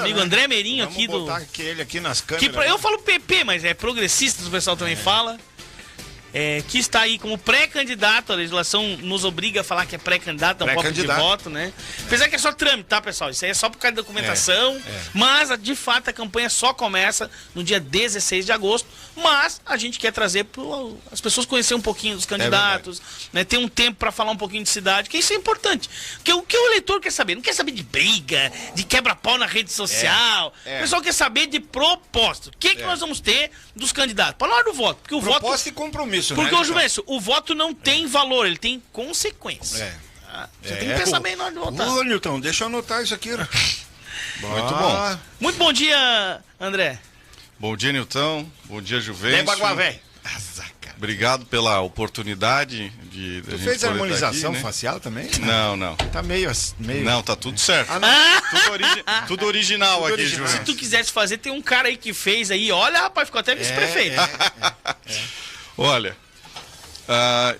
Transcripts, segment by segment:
amigo André Meirinho Vamos aqui do... botar ele aqui nas câmeras. Eu falo PP, mas é progressista, o pessoal também fala. Que está aí como pré-candidato, a legislação nos obriga a falar que é pré-candidato, não pode de voto, né? Apesar que é só trâmite, tá, pessoal? Isso aí é só por causa da documentação, mas, de fato, a campanha só começa no dia 16 de agosto, mas a gente quer trazer as pessoas conhecer um pouquinho dos candidatos, né? Ter um tempo para falar um pouquinho de cidade, que isso é importante. Porque o que o eleitor quer saber? Não quer saber de briga, de quebra-pau na rede social. O pessoal quer saber de propósito. O que nós vamos ter dos candidatos? Para hora do voto. Porque o proposta e compromisso. Porque, ô Juvencio, o voto não tem valor, ele tem consequência. Você tem que pensar bem na hora de votar. Ô, Nilton, deixa eu anotar isso aqui. Muito bom. Muito bom dia, André. Bom dia, Nilton. Bom dia, Juvencio. Obrigado pela oportunidade de Tu fez a harmonização facial também? Não. Tá meio... Não, tá tudo certo. Tudo original aqui, Juvencio. Se tu quisesse fazer, tem um cara aí que fez aí. Olha, rapaz, ficou até vice-prefeito. Olha,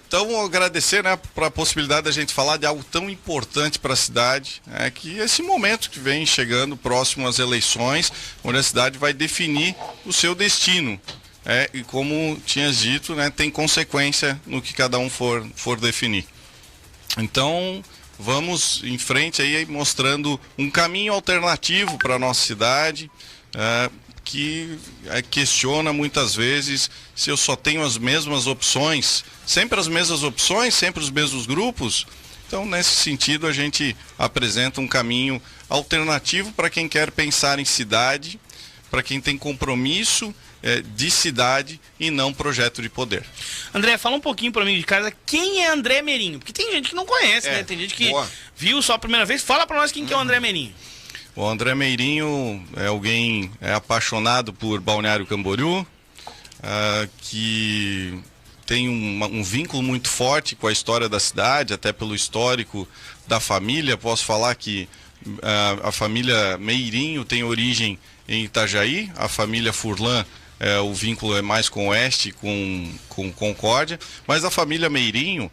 então agradecer, né, por a possibilidade da gente falar de algo tão importante para a cidade, que esse momento que vem chegando próximo às eleições, onde a cidade vai definir o seu destino. E como tinhas dito, né, tem consequência no que cada um for definir. Então, vamos em frente aí mostrando um caminho alternativo para a nossa cidade, que questiona muitas vezes se eu só tenho as mesmas opções, sempre as mesmas opções, sempre os mesmos grupos. Então, nesse sentido, a gente apresenta um caminho alternativo para quem quer pensar em cidade, para quem tem compromisso de cidade e não projeto de poder. André, fala um pouquinho para mim de casa, quem é André Meirinho? Porque tem gente que não conhece, né? Tem gente que viu só a primeira vez. Fala para nós quem que é o André Meirinho. O André Meirinho é alguém apaixonado por Balneário Camboriú, que tem um vínculo muito forte com a história da cidade, até pelo histórico da família. Posso falar que a família Meirinho tem origem em Itajaí, a família Furlan, o vínculo é mais com o Oeste, com Concórdia, mas a família Meirinho,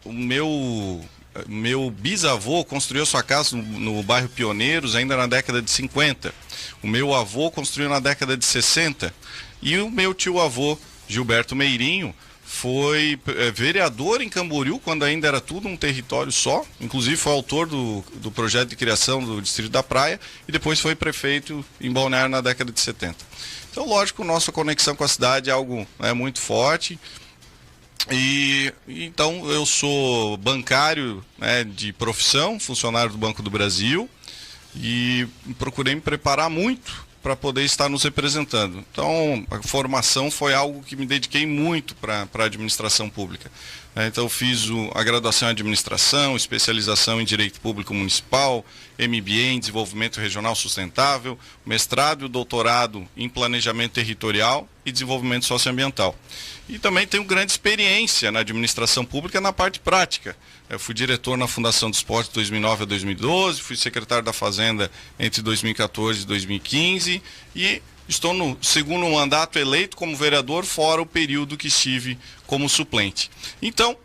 o meu bisavô construiu sua casa no bairro Pioneiros ainda na década de 50. O meu avô construiu na década de 60. E o meu tio-avô, Gilberto Meirinho, foi vereador em Camboriú, quando ainda era tudo um território só. Inclusive foi autor do projeto de criação do Distrito da Praia e depois foi prefeito em Balneário na década de 70. Então, lógico, nossa conexão com a cidade é algo muito forte. Então eu sou bancário, de profissão, funcionário do Banco do Brasil, e procurei me preparar muito para poder estar nos representando. Então a formação foi algo que me dediquei muito para a administração pública. Então eu fiz a graduação em administração, especialização em direito público municipal, MBA em desenvolvimento regional sustentável, mestrado e doutorado em planejamento territorial e desenvolvimento socioambiental. E também tenho grande experiência na administração pública na parte prática. Eu fui diretor na Fundação do Esporte de 2009 a 2012, fui secretário da Fazenda entre 2014 e 2015 e estou no segundo mandato eleito como vereador, fora o período que estive como suplente. Então,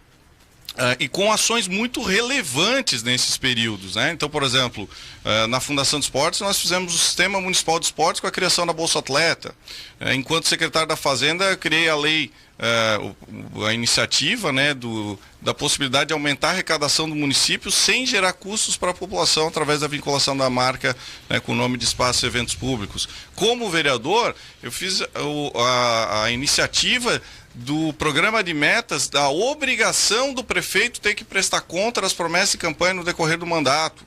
e com ações muito relevantes nesses períodos, né? Então, por exemplo, na Fundação de Esportes nós fizemos o Sistema Municipal de Esportes com a criação da Bolsa Atleta. Enquanto secretário da Fazenda, eu criei a lei, a iniciativa, da possibilidade de aumentar a arrecadação do município sem gerar custos para a população através da vinculação da marca, com o nome de espaços e eventos públicos. Como vereador, eu fiz a iniciativa do programa de metas, da obrigação do prefeito ter que prestar conta das promessas e campanha no decorrer do mandato.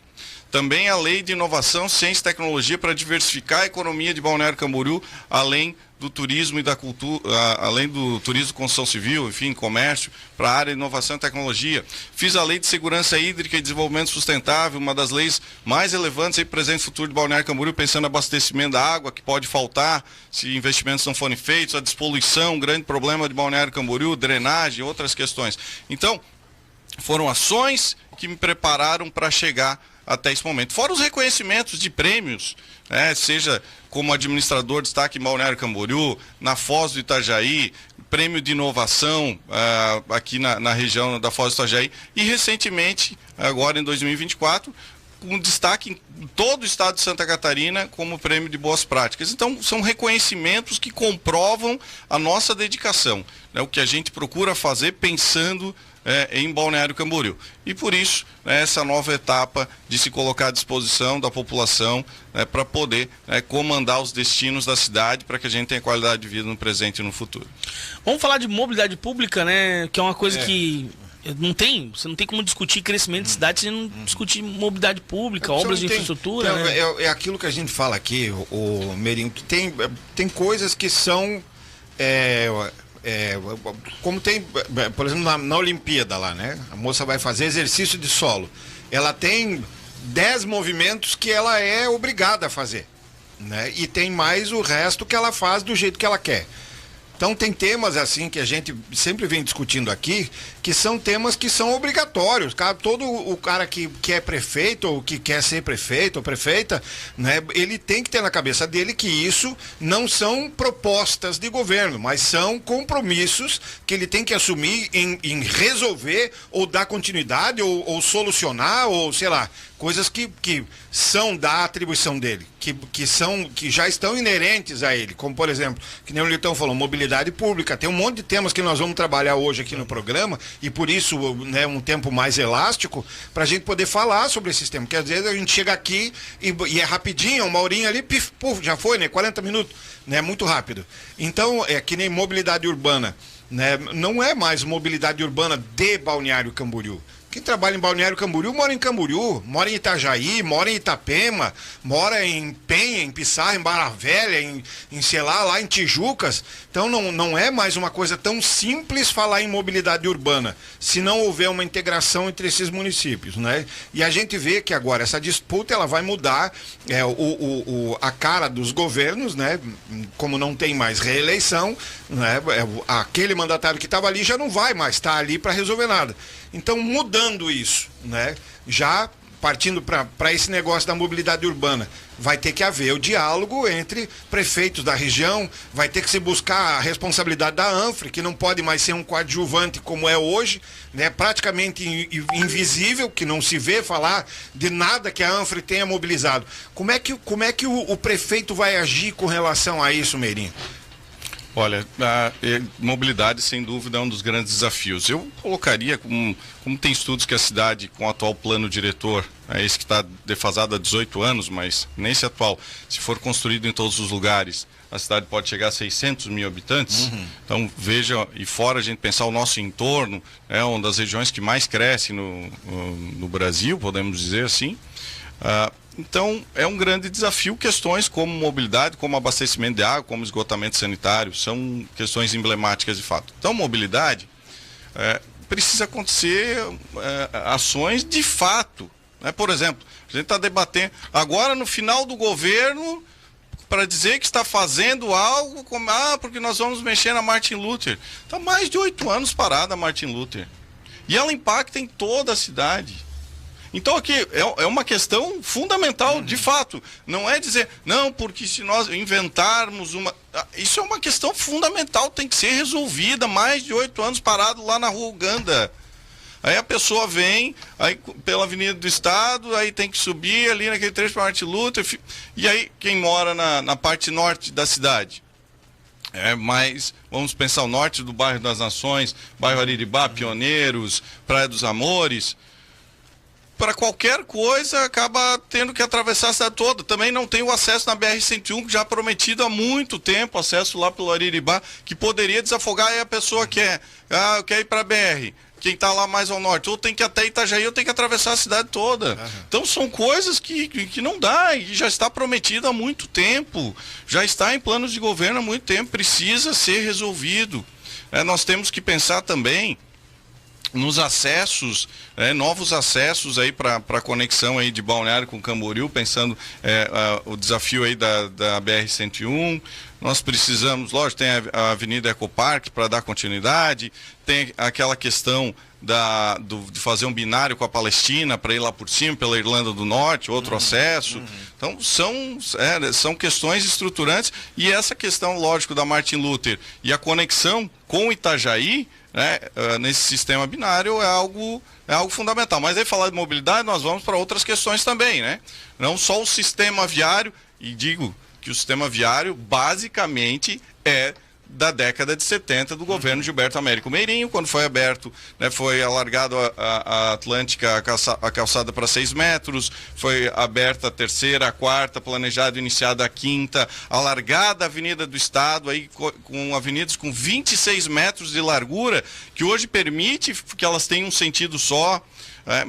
Também a lei de inovação, ciência e tecnologia para diversificar a economia de Balneário Camboriú, além do turismo e da cultura, além do turismo, construção civil, enfim, comércio, para a área de inovação e tecnologia. Fiz a lei de segurança hídrica e desenvolvimento sustentável, uma das leis mais relevantes aí presente no futuro de Balneário Camboriú, pensando no abastecimento da água, que pode faltar se investimentos não forem feitos, a despoluição, um grande problema de Balneário Camboriú, drenagem, outras questões. Então, foram ações que me prepararam para chegar até esse momento. Fora os reconhecimentos de prêmios, seja como administrador de destaque em Balneário Camboriú, na Foz do Itajaí, prêmio de inovação aqui na região da Foz do Itajaí, e recentemente, agora em 2024, com destaque em todo o estado de Santa Catarina como prêmio de boas práticas. Então, são reconhecimentos que comprovam a nossa dedicação, né, o que a gente procura fazer pensando em Balneário Camboriú. E por isso, né, essa nova etapa de se colocar à disposição da população, né, para poder comandar os destinos da cidade, para que a gente tenha qualidade de vida no presente e no futuro. Vamos falar de mobilidade pública, né, que é uma coisa que você não tem como discutir crescimento de cidade sem não discutir mobilidade pública, obras de infraestrutura. Né? É aquilo que a gente fala aqui, o Meirinho, que tem coisas que são... como tem, por exemplo, na Olimpíada lá, né? A moça vai fazer exercício de solo. Ela tem 10 movimentos que ela é obrigada a fazer, né? E tem mais o resto que ela faz do jeito que ela quer. Então tem temas assim que a gente sempre vem discutindo aqui, que são temas que são obrigatórios. Todo o cara que é prefeito ou que quer ser prefeito ou prefeita, né, ele tem que ter na cabeça dele que isso não são propostas de governo, mas são compromissos que ele tem que assumir em resolver ou dar continuidade ou solucionar ou sei lá, coisas que são da atribuição dele, que já estão inerentes a ele, como por exemplo, que nem o Litão falou, mobilidade pública. Tem um monte de temas que nós vamos trabalhar hoje aqui no programa e por isso, né, um tempo mais elástico para a gente poder falar sobre esses temas, porque às vezes a gente chega aqui e é rapidinho, uma horinha ali, pif, puf, já foi, né, 40 minutos, né, muito rápido. Então, é que nem mobilidade urbana, né, não é mais mobilidade urbana de Balneário Camboriú. Quem trabalha em Balneário Camboriú mora em Camboriú, mora em Itajaí, mora em Itapema, mora em Penha, em Pissarra, em Barra Velha, em sei lá em Tijucas. Então não é mais uma coisa tão simples falar em mobilidade urbana, se não houver uma integração entre esses municípios, né? E a gente vê que agora essa disputa ela vai mudar a cara dos governos, né? Como não tem mais reeleição, né? Aquele mandatário que estava ali já não vai mais estar ali para resolver nada. Então, mudando isso, né? Já partindo para esse negócio da mobilidade urbana, vai ter que haver o diálogo entre prefeitos da região, vai ter que se buscar a responsabilidade da ANFRE, que não pode mais ser um coadjuvante como é hoje, né? Praticamente invisível, que não se vê falar de nada que a ANFRE tenha mobilizado. Como é que o prefeito vai agir com relação a isso, Meirinho? Olha, a mobilidade, sem dúvida, é um dos grandes desafios. Eu colocaria, como tem estudos que a cidade, com o atual plano diretor, esse que está defasado há 18 anos, mas nesse atual, se for construído em todos os lugares, a cidade pode chegar a 600 mil habitantes. Uhum. Então, veja, e fora a gente pensar o nosso entorno, é uma das regiões que mais cresce no Brasil, podemos dizer assim. Então, é um grande desafio. Questões como mobilidade, como abastecimento de água, como esgotamento sanitário, são questões emblemáticas de fato. Então, mobilidade, precisa acontecer ações de fato. Né? Por exemplo, a gente está debatendo agora no final do governo para dizer que está fazendo algo como, porque nós vamos mexer na Martin Luther. Está mais de 8 anos parada a Martin Luther. E ela impacta em toda a cidade. Então aqui é uma questão fundamental, de fato. Não é dizer, não, porque se nós inventarmos uma... Isso é uma questão fundamental, tem que ser resolvida. Mais de 8 anos parado lá na Rua Uganda. Aí a pessoa vem, aí pela Avenida do Estado, aí tem que subir ali naquele trecho para Martin Luther. E aí quem mora na parte norte da cidade? Mas vamos pensar o norte do bairro das Nações, bairro Ariribá, Pioneiros, Praia dos Amores... Para qualquer coisa, acaba tendo que atravessar a cidade toda. Também não tem o acesso na BR-101, que já prometido há muito tempo, acesso lá pelo Ariribá, que poderia desafogar, aí a pessoa quer ir para a BR. Quem está lá mais ao norte, ou tem que ir até Itajaí, ou tem que atravessar a cidade toda. Uhum. Então são coisas que não dá, e já está prometido há muito tempo, já está em planos de governo há muito tempo, precisa ser resolvido. Nós temos que pensar também nos acessos, novos acessos aí para a conexão aí de Balneário com Camboriú, pensando o desafio aí da BR-101. Nós precisamos, lógico, tem a Avenida Ecopark para dar continuidade, tem aquela questão de fazer um binário com a Palestina para ir lá por cima, pela Irlanda do Norte, outro acesso. Então são questões estruturantes, e essa questão, lógico, da Martin Luther e a conexão com Itajaí, nesse sistema binário é algo é algo fundamental. Mas aí falar de mobilidade, nós vamos para outras questões também, né? Não só o sistema viário, e digo que o sistema viário basicamente é da década de 70 do governo Gilberto Américo Meirinho, quando foi aberto, né, foi alargado a Atlântica, a calçada para 6 metros, foi aberta a terceira, a quarta, planejado iniciada a quinta, alargada a Avenida do Estado, aí com avenidas com 26 metros de largura, que hoje permite que elas tenham um sentido só.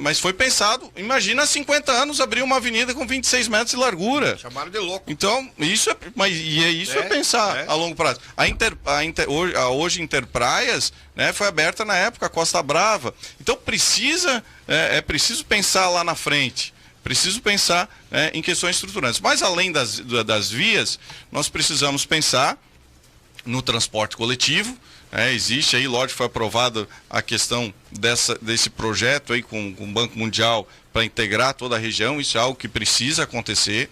Mas foi pensado, imagina há 50 anos abrir uma avenida com 26 metros de largura. Chamaram de louco. Então, isso é pensar a longo prazo. Hoje Interpraias, né, foi aberta na época a Costa Brava. Então é preciso pensar lá na frente. Preciso pensar em questões estruturantes. Mas além das vias, nós precisamos pensar no transporte coletivo. Existe aí, lógico, foi aprovada a questão desse projeto aí com o Banco Mundial para integrar toda a região. Isso é algo que precisa acontecer.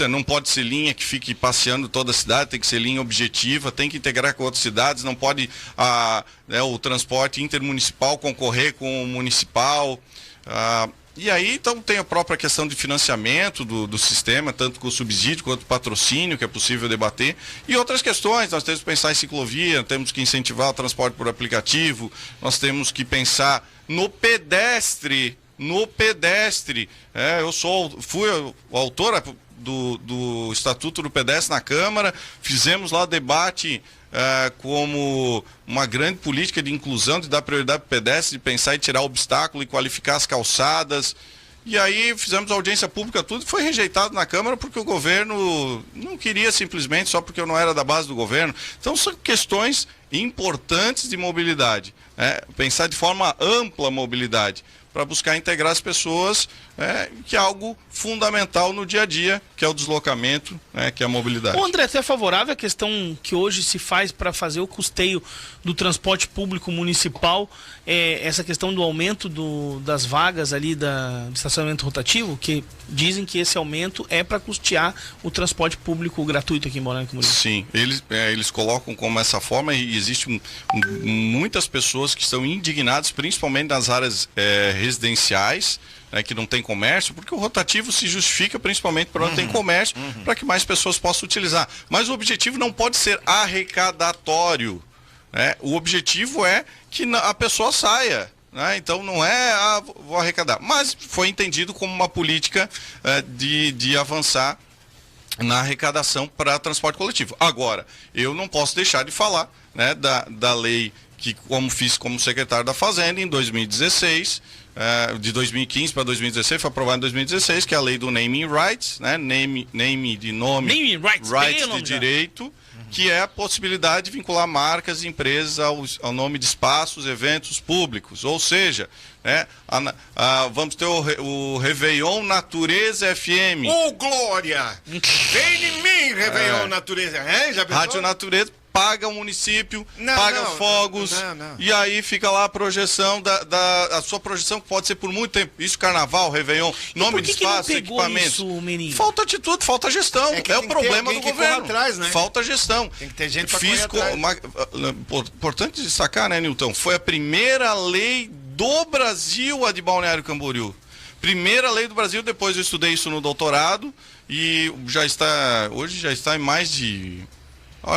Não pode ser linha que fique passeando toda a cidade, tem que ser linha objetiva, tem que integrar com outras cidades, não pode o transporte intermunicipal concorrer com o municipal. E aí, então, tem a própria questão de financiamento do sistema, tanto com subsídio quanto patrocínio, que é possível debater. E outras questões, nós temos que pensar em ciclovia, temos que incentivar o transporte por aplicativo, nós temos que pensar no pedestre. Fui o autor do Estatuto do Pedestre na Câmara, fizemos lá debate como uma grande política de inclusão, de dar prioridade para o pedestre, de pensar em tirar obstáculo e qualificar as calçadas. E aí fizemos audiência pública, tudo, foi rejeitado na Câmara porque o governo não queria, simplesmente, só porque eu não era da base do governo. Então são questões importantes de mobilidade, pensar de forma ampla a mobilidade, para buscar integrar as pessoas, que é algo fundamental no dia a dia, que é o deslocamento, que é a mobilidade. Ô André, você é favorável à questão que hoje se faz para fazer o custeio do transporte público municipal, essa questão do aumento das vagas ali do estacionamento rotativo, que dizem que esse aumento é para custear o transporte público gratuito aqui em Balneário Camboriú? Sim, eles colocam como essa forma, e existem muitas pessoas que estão indignadas, principalmente nas áreas residenciais, que não tem comércio, porque o rotativo se justifica principalmente para onde tem comércio, para que mais pessoas possam utilizar. Mas o objetivo não pode ser arrecadatório. O objetivo é que a pessoa saia. Então não é vou arrecadar. Mas foi entendido como uma política de avançar na arrecadação para transporte coletivo. Agora, eu não posso deixar de falar da lei que, como fiz como secretário da Fazenda em 2016, de 2015 para 2016, foi aprovado em 2016, que é a lei do naming rights, name de nome, naming rights de direito, que é a possibilidade de vincular marcas e empresas ao nome de espaços, eventos públicos. Ou seja, vamos ter o Réveillon Natureza FM. Ô, Glória! Vem em mim, Réveillon Natureza. Já pensou? Rádio Natureza. Paga o município, paga fogos, e aí fica lá a projeção a sua projeção, que pode ser por muito tempo. Isso, carnaval, Réveillon, nome de espaço, equipamento. Falta atitude, falta gestão. É o problema do governo. Atrás, falta gestão. Tem que ter gente para correr atrás. Importante destacar, Nilton? Foi a primeira lei do Brasil, a de Balneário Camboriú. Primeira lei do Brasil, depois eu estudei isso no doutorado, e hoje já está em mais de...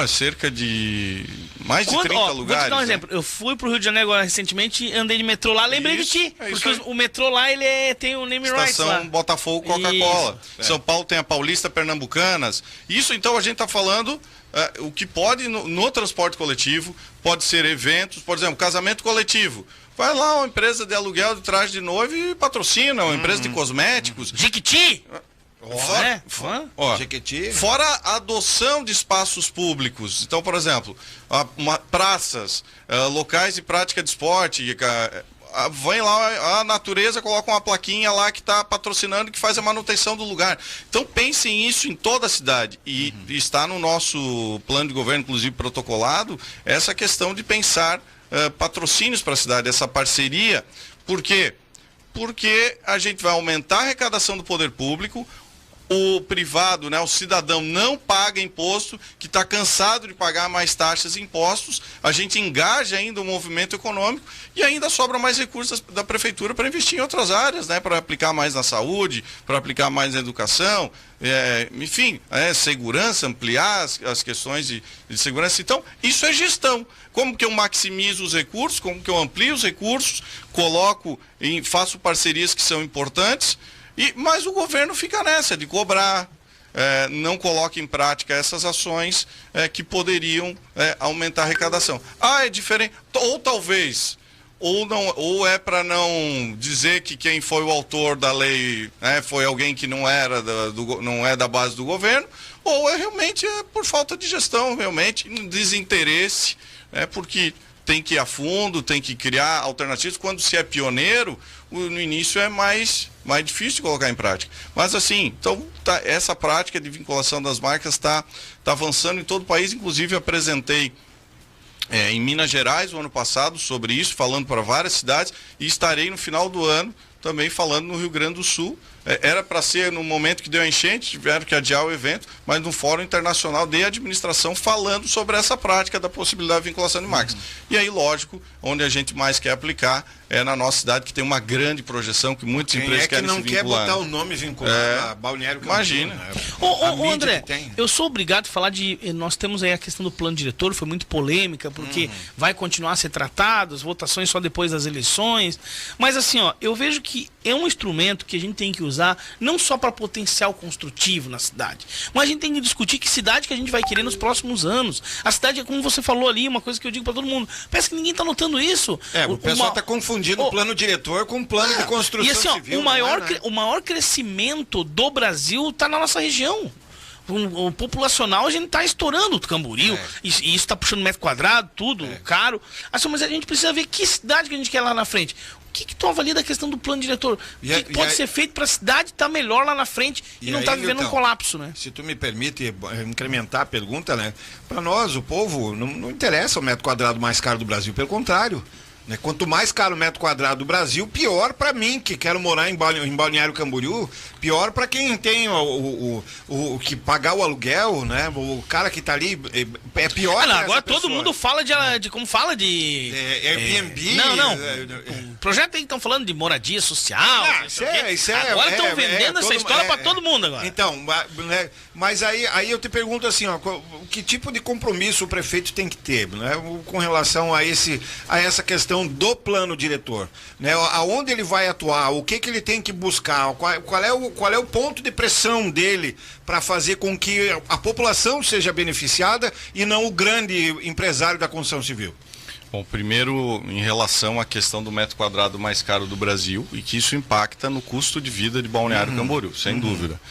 cerca de mais de 30 lugares. Vou te dar um exemplo. Eu fui pro Rio de Janeiro agora recentemente, andei de metrô lá, lembrei de ti. Porque o metrô lá, ele tem o name rights lá. Estação Botafogo, Coca-Cola. São Paulo tem a Paulista, Pernambucanas. Isso, então, a gente está falando o que pode no transporte coletivo, pode ser eventos, por exemplo, casamento coletivo. Vai lá uma empresa de aluguel de traje de noiva e patrocina, uma empresa de cosméticos. Jequiti! Fora a adoção de espaços públicos. Então, por exemplo, praças, locais de prática de esporte, vem lá a Natureza, coloca uma plaquinha lá que está patrocinando, que faz a manutenção do lugar. Então pensem isso em toda a cidade. E está no nosso plano de governo, inclusive protocolado, essa questão de pensar patrocínios para a cidade, essa parceria. Por quê? Porque a gente vai aumentar a arrecadação do poder público, o privado, né, o cidadão não paga imposto, que está cansado de pagar mais taxas e impostos, a gente engaja ainda o movimento econômico e ainda sobra mais recursos da prefeitura para investir em outras áreas, né, para aplicar mais na saúde, para aplicar mais na educação, enfim, segurança, ampliar as questões de segurança. Então, isso é gestão. Como que eu maximizo os recursos, como que eu amplio os recursos, faço parcerias que são importantes, mas o governo fica nessa de cobrar, não coloca em prática essas ações que poderiam aumentar a arrecadação. É diferente, ou talvez, ou é para não dizer que quem foi o autor da lei foi alguém que não é da base do governo, ou realmente por falta de gestão, realmente, desinteresse, porque tem que ir a fundo, tem que criar alternativas. Quando se é pioneiro, no início é mais difícil de colocar em prática. Mas assim, então essa prática de vinculação das marcas está avançando em todo o país. Inclusive apresentei em Minas Gerais o ano passado sobre isso, falando para várias cidades, e estarei no final do ano também falando no Rio Grande do Sul. Era para ser no momento que deu a enchente, tiveram que adiar o evento, mas no Fórum Internacional de Administração falando sobre essa prática da possibilidade de vinculação de marcas. E aí, lógico, onde a gente mais quer aplicar é na nossa cidade, que tem uma grande projeção, que muitas empresas querem se vincular. Quem não quer botar o nome vinculado a Balneário Camboriú? Imagina. Né? Ô André, eu sou obrigado a falar nós temos aí a questão do plano diretor, foi muito polêmica, porque vai continuar a ser tratado, as votações só depois das eleições, mas assim, eu vejo que é um instrumento que a gente tem que usar não só para potencial construtivo na cidade, mas a gente tem que discutir que cidade que a gente vai querer nos próximos anos. A cidade é como você falou ali, uma coisa que eu digo para todo mundo, parece que ninguém está notando isso. O pessoal está confundindo o plano diretor com o plano de construção e assim, civil. O maior crescimento do Brasil está na nossa região. O populacional, a gente está estourando o Camboriú, e isso está puxando metro quadrado, tudo caro. Assim, mas a gente precisa ver que cidade que a gente quer lá na frente. O que tu avalia da questão do plano diretor? O que pode ser feito para a cidade estar melhor lá na frente e não estar vivendo um colapso, né? Se tu me permite incrementar a pergunta, né? Para nós, o povo, não interessa o metro quadrado mais caro do Brasil, pelo contrário. Quanto mais caro o metro quadrado do Brasil, pior para mim, que quero morar em Balneário Camboriú, pior para quem tem o que pagar o aluguel, né? O cara que tá ali, é pior. Agora todo mundo fala de como fala de Airbnb. O projeto aí que estão falando de moradia social. Agora estão vendendo essa história para todo mundo agora. Então, mas aí eu te pergunto assim, que tipo de compromisso o prefeito tem que ter, né, com relação a essa questão do plano diretor, né? Aonde ele vai atuar, o que ele tem que buscar, qual é o ponto de pressão dele para fazer com que a população seja beneficiada e não o grande empresário da construção civil. Bom, primeiro, em relação à questão do metro quadrado mais caro do Brasil, e que isso impacta no custo de vida de Balneário Camboriú, sem dúvida.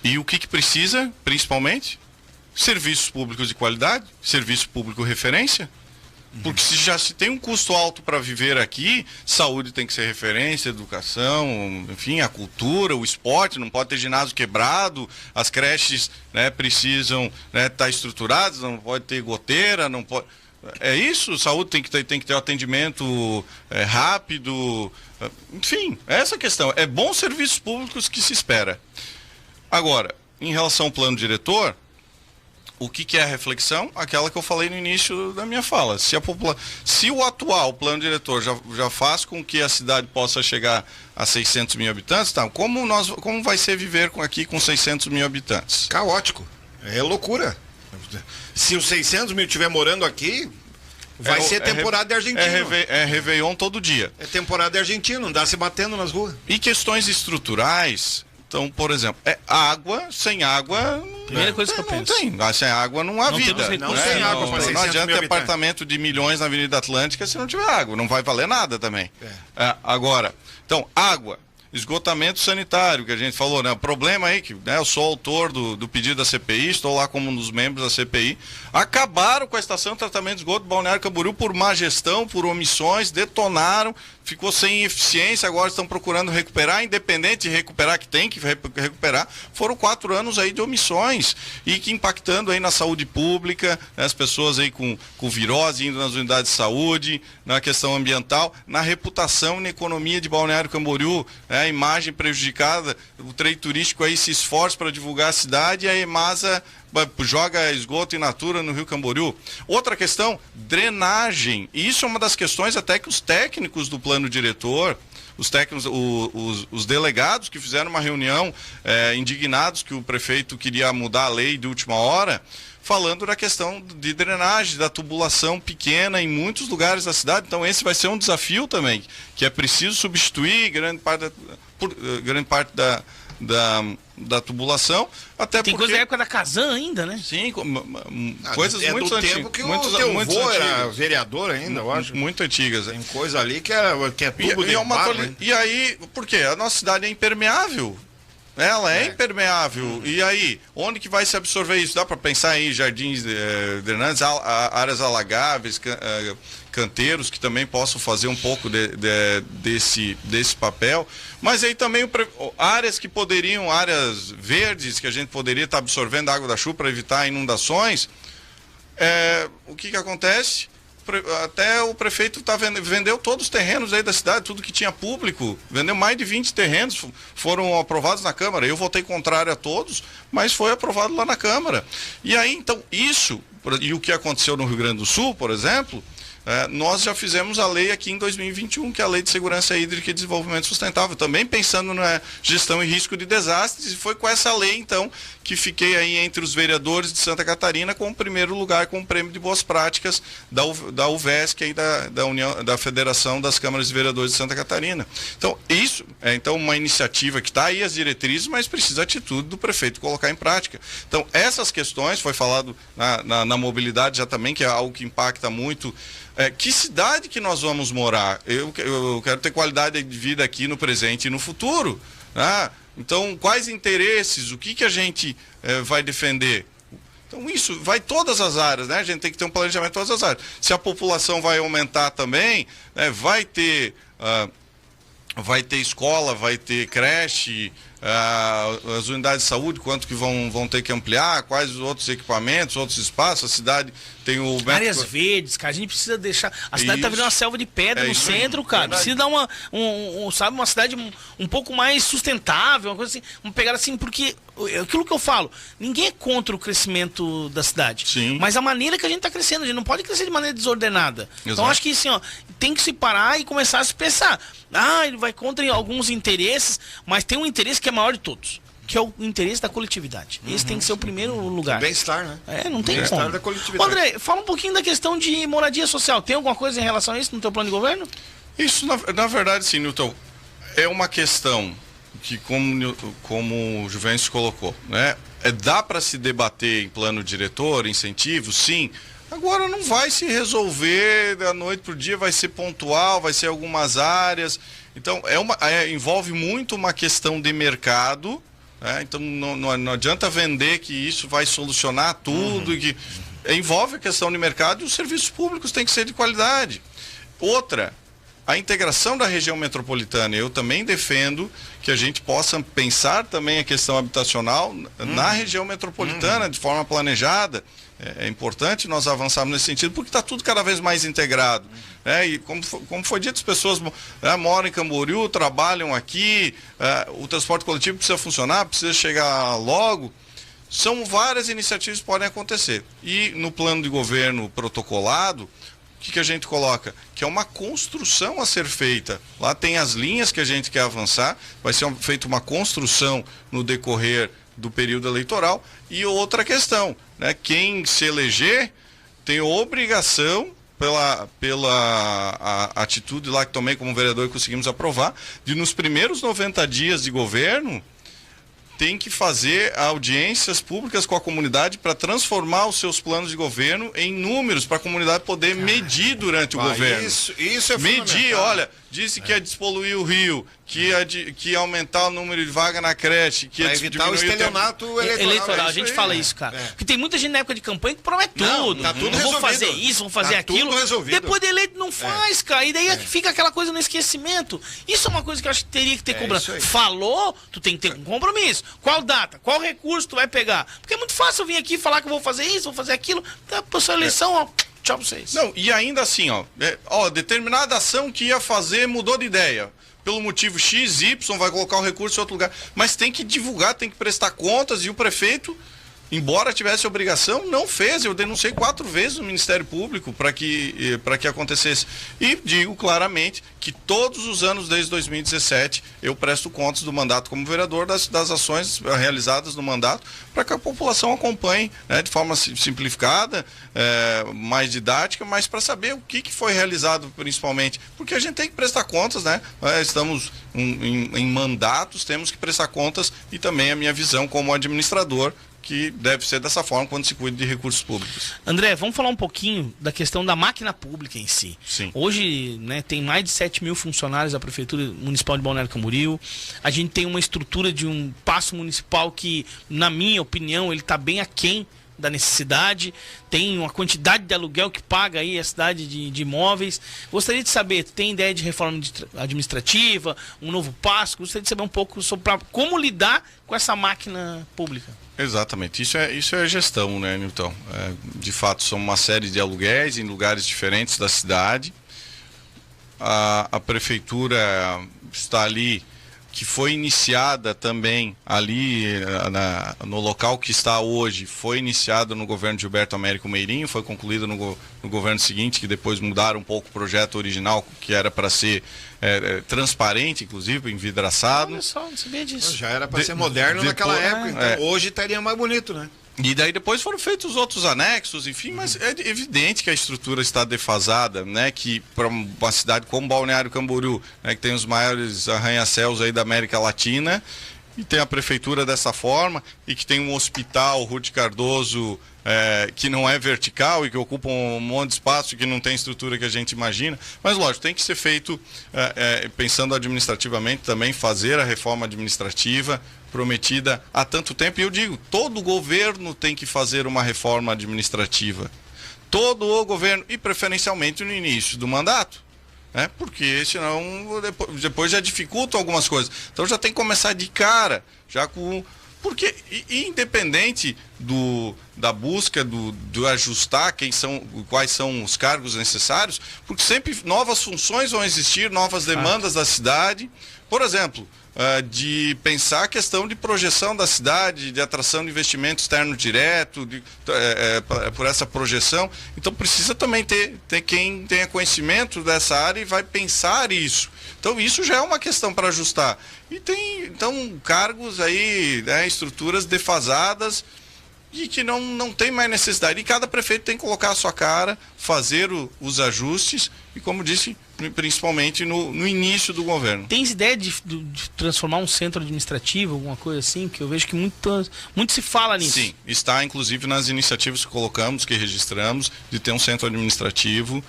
E o que precisa, principalmente? Serviços públicos de qualidade, serviço público referência. Porque se tem um custo alto para viver aqui, saúde tem que ser referência, educação, enfim, a cultura, o esporte, não pode ter ginásio quebrado, as creches, né, precisam estar estruturadas, não pode ter goteira, não pode... É isso, saúde tem que ter um atendimento rápido, enfim, é essa a questão. É bons serviços públicos que se espera. Agora, em relação ao plano diretor, o que é a reflexão? Aquela que eu falei no início da minha fala. Se o atual plano diretor já faz com que a cidade possa chegar a 600 mil habitantes, tá? Como vai ser viver aqui com 600 mil habitantes? Caótico. É loucura. Se os 600 mil estiver morando aqui, vai ser temporada de argentino. É Réveillon todo dia. É temporada de argentino, não dá se batendo nas ruas. E questões estruturais... Então, por exemplo, água, sem água... Primeira coisa que eu penso. Não tem. Sem água não há vida. Não tem água para 600 mil Não adianta ter habitantes. apartamento de milhões na Avenida Atlântica se não tiver água. Não vai valer nada também. Agora, então, água, esgotamento sanitário, que a gente falou, né? O problema aí, que eu sou autor do pedido da CPI, estou lá como um dos membros da CPI, acabaram com a estação de tratamento de esgoto do Balneário Camboriú por má gestão, por omissões, detonaram, ficou sem eficiência, agora estão procurando recuperar, independente de recuperar, que tem que recuperar. Foram 4 anos aí de omissões e que impactando aí na saúde pública, né, as pessoas aí com virose indo nas unidades de saúde, na questão ambiental, na reputação e na economia de Balneário Camboriú, né, a imagem prejudicada, o trade turístico aí se esforça para divulgar a cidade e a EMASA joga esgoto in natura no Rio Camboriú. Outra questão, drenagem. E isso é uma das questões até que os técnicos do plano diretor, os técnicos, os delegados que fizeram uma reunião indignados que o prefeito queria mudar a lei de última hora, falando da questão de drenagem, da tubulação pequena em muitos lugares da cidade. Então esse vai ser um desafio também, que é preciso substituir grande parte da tubulação, até tem porque... coisa da época da Casan ainda, né? Sim, coisas muito antigas. Tempo que o teu avô era vereador ainda, eu acho. Muito antigas. Tem coisa ali que é tubo de barro, né? E aí, por quê? A nossa cidade é impermeável. Ela é impermeável. E aí, onde que vai se absorver isso? Dá para pensar em jardins drenantes, áreas alagáveis, canteiros que também possam fazer um pouco desse papel. Mas aí também áreas verdes que a gente poderia estar absorvendo a água da chuva para evitar inundações. O que acontece? Até o prefeito vendeu todos os terrenos aí da cidade, tudo que tinha público, vendeu mais de 20 terrenos, foram aprovados na Câmara. Eu votei contrário a todos, mas foi aprovado lá na Câmara. E aí, então, isso, e o que aconteceu no Rio Grande do Sul, por exemplo, nós já fizemos a lei aqui em 2021, que é a Lei de Segurança Hídrica e Desenvolvimento Sustentável, também pensando na gestão e risco de desastres, e foi com essa lei, então, que fiquei aí entre os vereadores de Santa Catarina com o primeiro lugar com o prêmio de boas práticas da UVESC, aí da Federação das Câmaras de Vereadores de Santa Catarina. Então, isso é então uma iniciativa que está aí as diretrizes, mas precisa a atitude do prefeito colocar em prática. Então, essas questões, foi falado na mobilidade já também, que é algo que impacta muito. Que cidade que nós vamos morar? Eu quero ter qualidade de vida aqui no presente e no futuro. Né? Então, quais interesses? O que a gente vai defender? Então, isso vai todas as áreas, né? A gente tem que ter um planejamento em todas as áreas. Se a população vai aumentar também, né? Vai ter escola, vai ter creche, as unidades de saúde, quanto que vão ter que ampliar, quais os outros equipamentos, outros espaços, a cidade tem o... Áreas verdes, cara, a gente precisa deixar... A cidade tá virando uma selva de pedra no centro, cara, precisa dar uma cidade um pouco mais sustentável, uma coisa assim, vamos pegar assim, porque aquilo que eu falo, ninguém é contra o crescimento da cidade, sim, mas a maneira que a gente tá crescendo, a gente não pode crescer de maneira desordenada. Exato. Então acho que assim, tem que se parar e começar a se pensar, ele vai contra alguns interesses, mas tem um interesse que é maior de todos, que é o interesse da coletividade. Esse tem que ser o primeiro lugar. O bem-estar, né? Não tem bem-estar como. da coletividade. André, fala um pouquinho da questão de moradia social. Tem alguma coisa em relação a isso no teu plano de governo? Isso, na verdade, sim, Newton, é uma questão que, como o Juventus colocou, né? Dá para se debater em plano diretor, incentivo, sim. Agora não vai se resolver da noite para o dia, vai ser pontual, vai ser algumas áreas. Então, envolve muito uma questão de mercado. Então não adianta vender que isso vai solucionar tudo, que envolve a questão de mercado, e os serviços públicos têm que ser de qualidade. Outra, a integração da região metropolitana. Eu também defendo que a gente possa pensar também a questão habitacional na região metropolitana de forma planejada. É importante nós avançarmos nesse sentido, porque está tudo cada vez mais integrado. E como foi dito, as pessoas moram em Camboriú, trabalham aqui, o transporte coletivo precisa funcionar, precisa chegar logo. São várias iniciativas que podem acontecer. E no plano de governo protocolado, o que a gente coloca? Que é uma construção a ser feita. Lá tem as linhas que a gente quer avançar, vai ser feita uma construção no decorrer do período eleitoral. E outra questão, né? Quem se eleger tem obrigação, pela atitude lá que tomei como vereador e conseguimos aprovar, de nos primeiros 90 dias de governo tem que fazer audiências públicas com a comunidade para transformar os seus planos de governo em números para a comunidade poder medir durante o governo. Isso é medir, olha, disse que ia despoluir o rio, que ia aumentar o número de vaga na creche, que ia evitar o estelionato eleitoral. A gente fala isso, cara. Porque tem muita gente na época de campanha que promete tudo. Tá tudo resolvido. Vão fazer isso, vão fazer aquilo. Depois de eleito não faz, cara. E daí fica aquela coisa no esquecimento. Isso é uma coisa que eu acho que teria que ter cobrança. Falou, tu tem que ter um compromisso. Qual data? Qual recurso tu vai pegar? Porque é muito fácil eu vir aqui falar que eu vou fazer isso, vou fazer aquilo. Tá, pra sua eleição, ó. Tchau pra vocês. Não, e ainda assim, determinada ação que ia fazer mudou de ideia. Pelo motivo X, Y, vai colocar o recurso em outro lugar. Mas tem que divulgar, tem que prestar contas, e o prefeito, embora tivesse obrigação, não fez. Eu denunciei 4 vezes no Ministério Público para que acontecesse. E digo claramente que todos os anos, desde 2017, eu presto contas do mandato como vereador das ações realizadas no mandato, para que a população acompanhe, né, de forma simplificada, mais didática, mas para saber o que foi realizado principalmente. Porque a gente tem que prestar contas, né? Estamos em mandatos, temos que prestar contas, e também a minha visão como administrador, que deve ser dessa forma quando se cuida de recursos públicos. André, vamos falar um pouquinho da questão da máquina pública em si. Sim. Hoje, né, tem mais de 7 mil funcionários da Prefeitura Municipal de Balneário Camboriú. A gente tem uma estrutura de um paço municipal que, na minha opinião, ele está bem aquém da necessidade. Tem uma quantidade de aluguel que paga aí a cidade de imóveis. Gostaria de saber, tem ideia de reforma administrativa, um novo passo? Gostaria de saber um pouco sobre como lidar com essa máquina pública. Exatamente, isso é gestão, né, Nilton? De fato, são uma série de aluguéis em lugares diferentes da cidade. A prefeitura está ali, que foi iniciada também ali no local que está hoje, foi iniciada no governo de Gilberto Américo Meirinho, foi concluída no governo seguinte, que depois mudaram um pouco o projeto original, que era para ser transparente, inclusive, envidraçado. Olha só, não sabia disso. Já era para ser moderno naquela época, então hoje estaria mais bonito, né? E daí depois foram feitos outros anexos, enfim, mas é evidente que a estrutura está defasada, né? Que para uma cidade como Balneário Camboriú, né, que tem os maiores arranha-céus aí da América Latina, e tem a prefeitura dessa forma, e que tem um hospital, Ruth Cardoso, que não é vertical e que ocupa um monte de espaço, que não tem estrutura que a gente imagina. Mas lógico, tem que ser feito, pensando administrativamente também, fazer a reforma administrativa prometida há tanto tempo. E eu digo, todo governo tem que fazer uma reforma administrativa. Todo o governo, e preferencialmente no início do mandato. Porque senão depois já dificultam algumas coisas. Então já tem que começar de cara, já com... Porque, independente da busca do ajustar quais são os cargos necessários, porque sempre novas funções vão existir, novas demandas da cidade. Por exemplo, de pensar a questão de projeção da cidade, de atração de investimento externo direto, por essa projeção. Então precisa também ter quem tenha conhecimento dessa área e vai pensar isso. Então isso já é uma questão para ajustar. E tem, então, cargos aí, estruturas defasadas e que não tem mais necessidade. E cada prefeito tem que colocar a sua cara, fazer os ajustes e, como disse, principalmente no início do governo. Tens ideia de transformar um centro administrativo, alguma coisa assim? Porque eu vejo que muito se fala nisso. Sim, está inclusive nas iniciativas que colocamos, que registramos, de ter um centro administrativo,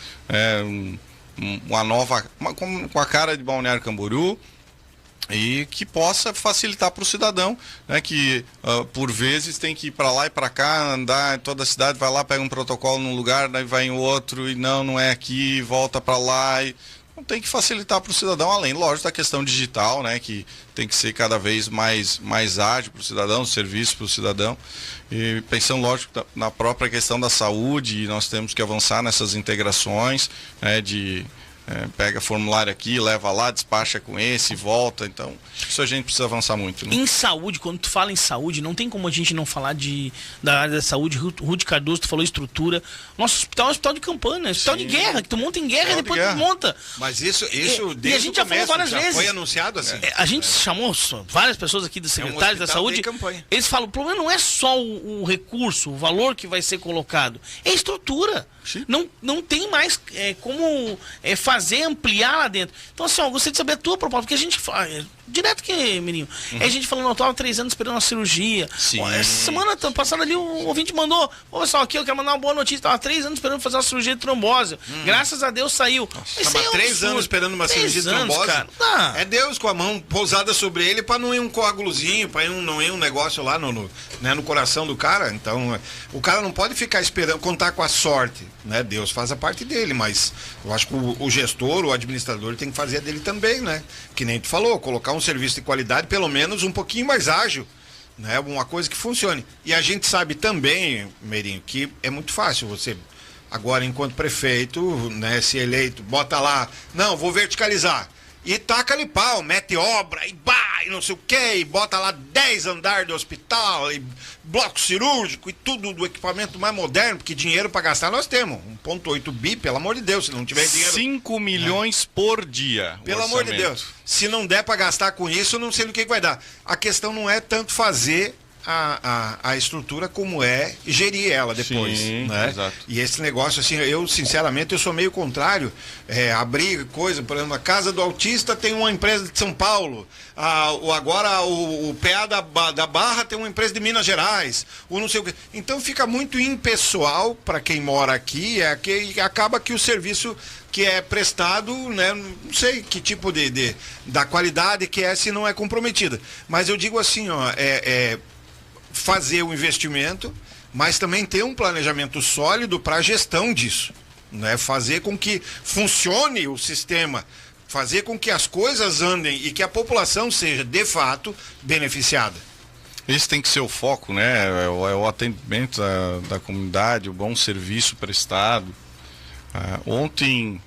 com a cara de Balneário Camboriú, e que possa facilitar para o cidadão, né, que por vezes tem que ir para lá e para cá, andar em toda a cidade, vai lá, pega um protocolo num lugar, daí vai em outro, e não é aqui, volta para lá. Então tem que facilitar para o cidadão, além, lógico, da questão digital, né, que tem que ser cada vez mais ágil para o cidadão, serviço para o cidadão. E pensando, lógico, na própria questão da saúde, nós temos que avançar nessas integrações, né, pega formulário aqui, leva lá, despacha com esse, volta. Então, isso a gente precisa avançar muito, né? Em saúde, quando tu fala em saúde, não tem como a gente não falar da área da saúde. Ruth Cardoso, tu falou estrutura. Nosso hospital é um hospital de campanha, né? Hospital de guerra, que tu monta em guerra e depois tu monta. Mas isso desde a gente já falou várias vezes. Foi anunciado assim. A gente chamou várias pessoas aqui dos secretários da saúde. Eles falam, o problema não é só o recurso, o valor que vai ser colocado, é a estrutura. Não tem mais como fazer, ampliar lá dentro. Então, assim, ó, eu gostaria de saber a tua proposta, porque a gente fala, direto que, menino, é a gente falando, eu tava 3 anos esperando uma cirurgia. Sim. Ó, essa semana passada ali, o ouvinte mandou, ô pessoal, aqui eu quero mandar uma boa notícia, tava 3 anos esperando fazer uma cirurgia de trombose. Graças a Deus saiu. Tava 3 anos esperando uma cirurgia de trombose. Cara. É Deus com a mão pousada sobre ele pra não ir um coágulozinho, pra não ir um negócio lá no coração do cara. Então, o cara não pode ficar esperando, contar com a sorte, né? Deus faz a parte dele, mas eu acho que o gestor, o administrador, tem que fazer a dele também, né? Que nem tu falou, colocar um serviço de qualidade, pelo menos um pouquinho mais ágil, né? Uma coisa que funcione. E a gente sabe também, Meirinho, que é muito fácil você, agora enquanto prefeito, né, se eleito, bota lá, não, vou verticalizar. E taca-lhe pau, mete obra, e e não sei o que, e bota lá 10 andares do hospital, e bloco cirúrgico, e tudo do equipamento mais moderno, porque dinheiro para gastar nós temos. 1,8 bi, pelo amor de Deus, se não tiver dinheiro... 5 milhões por dia. Pelo amor de Deus, se não der para gastar com isso, eu não sei no que vai dar. A questão não é tanto fazer a estrutura como é gerir ela depois. Sim, né? Exato. E esse negócio, assim, eu sinceramente eu sou meio contrário. Abrir coisa, por exemplo, a Casa do Autista tem uma empresa de São Paulo, agora o PA da Barra tem uma empresa de Minas Gerais, ou não sei o que. Então fica muito impessoal para quem mora aqui, que acaba que o serviço que é prestado, né, não sei que tipo da qualidade que é, se não é comprometida. Mas eu digo assim, ó, fazer o investimento, mas também ter um planejamento sólido para a gestão disso, né? Fazer com que funcione o sistema, fazer com que as coisas andem e que a população seja, de fato, beneficiada. Esse tem que ser o foco, né? É o atendimento da comunidade, o bom serviço prestado. Ontem,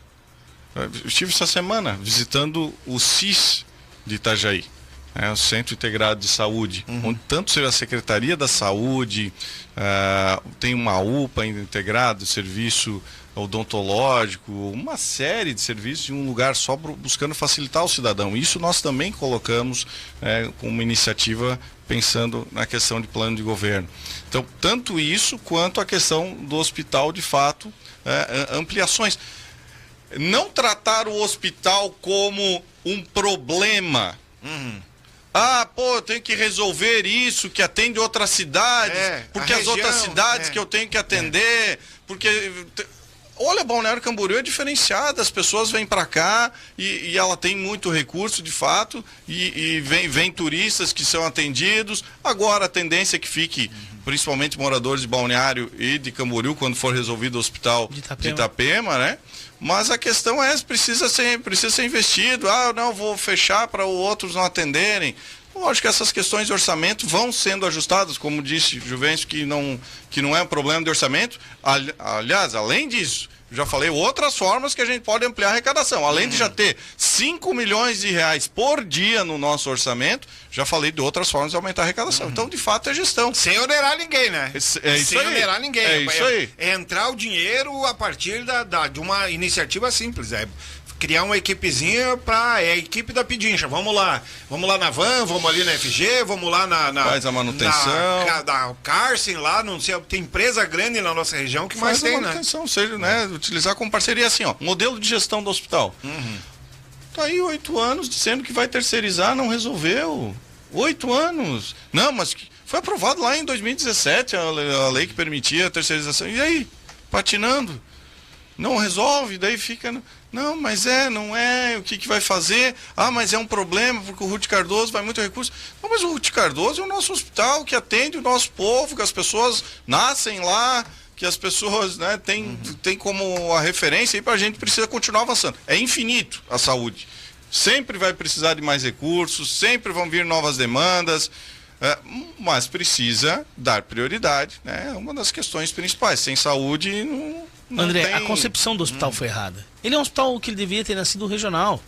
eu estive essa semana visitando o CIS de Itajaí. O Centro Integrado de Saúde, onde tanto a Secretaria da Saúde, tem uma UPA integrada, serviço odontológico, uma série de serviços em um lugar só buscando facilitar o cidadão. Isso nós também colocamos como uma iniciativa pensando na questão de plano de governo. Então, tanto isso quanto a questão do hospital, de fato, ampliações. Não tratar o hospital como um problema. Eu tenho que resolver isso, que atende outras cidades, porque as outras cidades que eu tenho que atender, porque... Olha, Balneário Camboriú é diferenciada, as pessoas vêm para cá e ela tem muito recurso, de fato, e vem turistas que são atendidos. Agora a tendência é que fique, principalmente moradores de Balneário e de Camboriú, quando for resolvido o hospital de Itapema, né? Mas a questão precisa ser investido. Não, vou fechar para outros não atenderem. Lógico que essas questões de orçamento vão sendo ajustadas, como disse Juvencio, que não é um problema de orçamento. Aliás, além disso, já falei outras formas que a gente pode ampliar a arrecadação. Além de já ter 5 milhões de reais por dia no nosso orçamento, já falei de outras formas de aumentar a arrecadação. Então, de fato, é gestão. Sem onerar ninguém, né? Sem onerar ninguém. É isso aí. É entrar o dinheiro a partir de uma iniciativa simples. Criar uma equipezinha para a equipe da Pedincha. Vamos lá na van, vamos ali na FG, vamos lá faz a manutenção. Da Carsen lá, não sei, tem empresa grande na nossa região que mais tem, manutenção, né? Seja, né? Utilizar como parceria assim, modelo de gestão do hospital. Tá aí 8 anos dizendo que vai terceirizar, não resolveu. 8 anos. Não, mas foi aprovado lá em 2017 a lei que permitia a terceirização. E aí? Patinando. Não resolve, daí fica... Não, mas não é, o que vai fazer? Mas é um problema, porque o Ruth Cardoso vai muito recurso. Não, mas o Ruth Cardoso é o nosso hospital que atende o nosso povo, que as pessoas nascem lá, que as pessoas, né, tem como a referência, e para a gente precisa continuar avançando. É infinito a saúde. Sempre vai precisar de mais recursos, sempre vão vir novas demandas, mas precisa dar prioridade, né? É uma das questões principais. Sem saúde, não André, tem... a concepção do hospital foi errada. Ele é um hospital que ele devia ter nascido regional.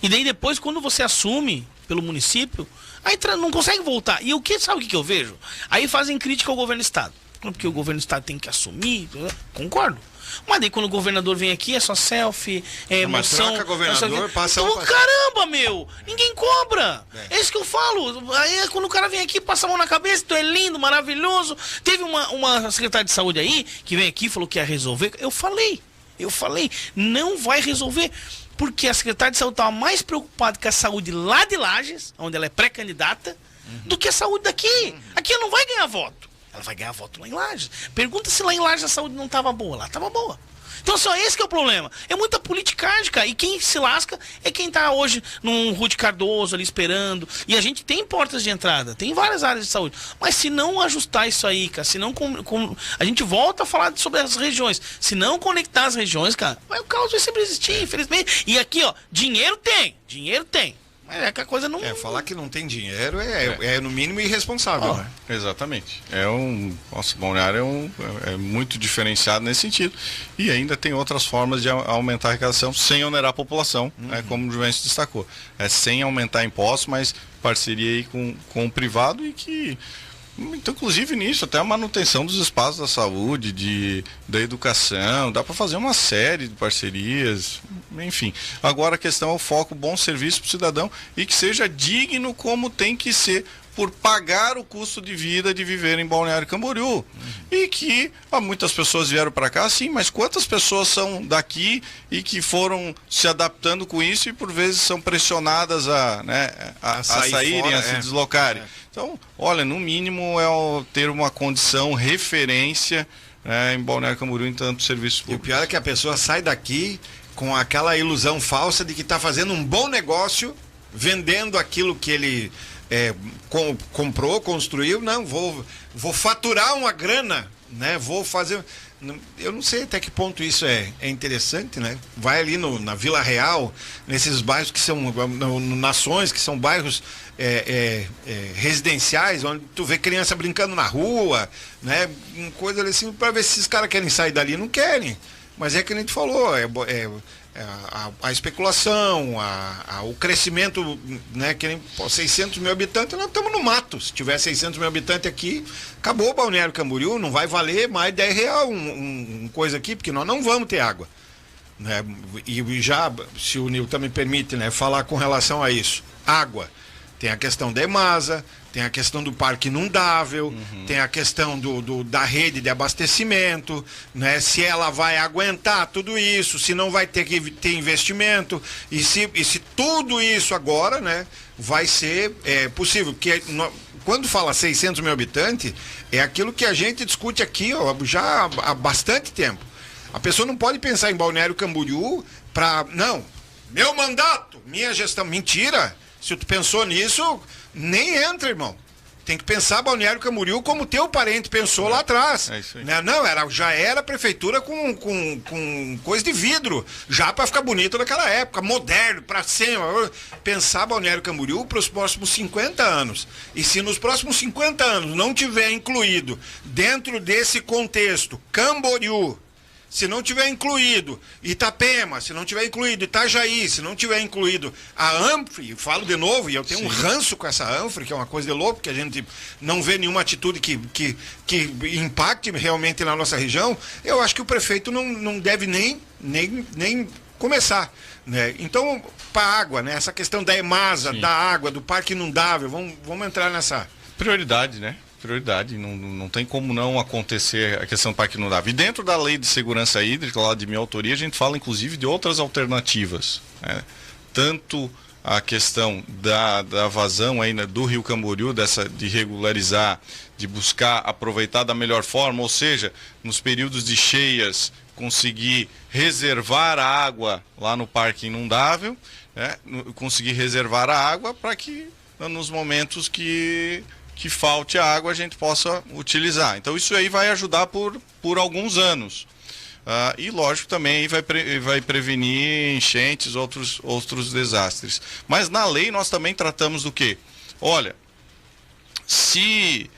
E daí depois, quando você assume pelo município, aí não consegue voltar. E sabe o que eu vejo? Aí fazem crítica ao governo do estado. Porque o governo do estado tem que assumir, concordo. Mas daí quando o governador vem aqui é só selfie, emoção. Mas troca governador, passa então, caramba, meu! Ninguém cobra! É isso que eu falo. Aí quando o cara vem aqui, passa a mão na cabeça, tu é lindo, maravilhoso. Teve uma secretária de saúde aí que vem aqui e falou que ia resolver. Eu falei. Eu falei, não vai resolver. Porque a secretária de saúde estava mais preocupada com a saúde lá de Lages, onde ela é pré-candidata, do que a saúde daqui. Aqui ela não vai ganhar voto. Ela vai ganhar voto lá em Lages. Pergunta se lá em Lages a saúde não estava boa. Lá estava boa. Então só esse que é o problema. É muita politicagem, cara. E quem se lasca é quem tá hoje num Ruth Cardoso ali esperando. E a gente tem portas de entrada, tem várias áreas de saúde. Mas se não ajustar isso aí, cara, se não a gente volta a falar sobre as regiões. Se não conectar as regiões, cara, o caos vai sempre existir, infelizmente. E aqui, ó, dinheiro tem. Mas é que a coisa não... falar que não tem dinheiro é no mínimo irresponsável, né? Exatamente. Nossa, Balneário é muito diferenciado nesse sentido. E ainda tem outras formas de aumentar a arrecadação sem onerar a população, como o Juvencio destacou. Sem aumentar impostos, mas parceria aí com o privado e que... Então, inclusive nisso, até a manutenção dos espaços da saúde, da educação, dá para fazer uma série de parcerias, enfim. Agora a questão é o foco, bom serviço para o cidadão e que seja digno como tem que ser por pagar o custo de vida de viver em Balneário Camboriú. E que muitas pessoas vieram para cá, sim, mas quantas pessoas são daqui e que foram se adaptando com isso e por vezes são pressionadas a saírem, fora, a se deslocarem. Então, olha, no mínimo é ter uma condição, referência em Balneário Camboriú em tanto serviço público. E o pior é que a pessoa sai daqui com aquela ilusão falsa de que está fazendo um bom negócio, vendendo aquilo que ele comprou, construiu. Não, vou faturar uma grana, né? Vou fazer... Eu não sei até que ponto isso é interessante, né? Vai ali na Vila Real, nesses bairros que são nações, que são bairros residenciais, onde tu vê criança brincando na rua, né? Coisa assim, para ver se esses caras querem sair dali. Não querem, mas é que a gente falou, a especulação, o crescimento, né? Que nem 600 mil habitantes, nós estamos no mato. Se tiver 600 mil habitantes aqui, acabou o Balneário Camboriú, não vai valer mais R$10 um coisa aqui, porque nós não vamos ter água, né? E já, se o Nilton me permite, né, falar com relação a isso, água, tem a questão da EMASA, tem a questão do parque inundável, tem a questão da rede de abastecimento, né? Se ela vai aguentar tudo isso, se não vai ter que ter investimento, e se tudo isso agora, né, vai ser possível. Porque quando fala 600 mil habitantes, é aquilo que a gente discute aqui já há bastante tempo. A pessoa não pode pensar em Balneário Camboriú não, meu mandato, minha gestão. Mentira! Se tu pensou nisso, nem entra, irmão. Tem que pensar Balneário Camboriú como teu parente pensou lá atrás. É isso aí. Né? Não, já era prefeitura com coisa de vidro, já para ficar bonito naquela época, moderno, para cima. Pensar Balneário Camboriú para os próximos 50 anos. E se nos próximos 50 anos não tiver incluído dentro desse contexto Camboriú, se não tiver incluído Itapema, se não tiver incluído Itajaí, se não tiver incluído a Anfre, falo de novo, e eu tenho um ranço com essa Anfre, que é uma coisa de louco, porque a gente não vê nenhuma atitude que impacte realmente na nossa região, eu acho que o prefeito não deve nem começar, né? Então, para a água, né? Essa questão da EMASA, da água, do parque inundável, vamos entrar nessa... Prioridade, né? Prioridade, não tem como não acontecer a questão do parque inundável. E dentro da lei de segurança hídrica, lá de minha autoria, a gente fala inclusive de outras alternativas, né? Tanto a questão da vazão aí, né, do Rio Camboriú, de regularizar, de buscar aproveitar da melhor forma, ou seja, nos períodos de cheias, conseguir reservar a água lá no parque inundável, né? Conseguir reservar a água para que nos momentos que falte a água a gente possa utilizar. Então isso aí vai ajudar por alguns anos. E lógico também vai prevenir enchentes, outros desastres. Mas na lei nós também tratamos do quê? Olha, se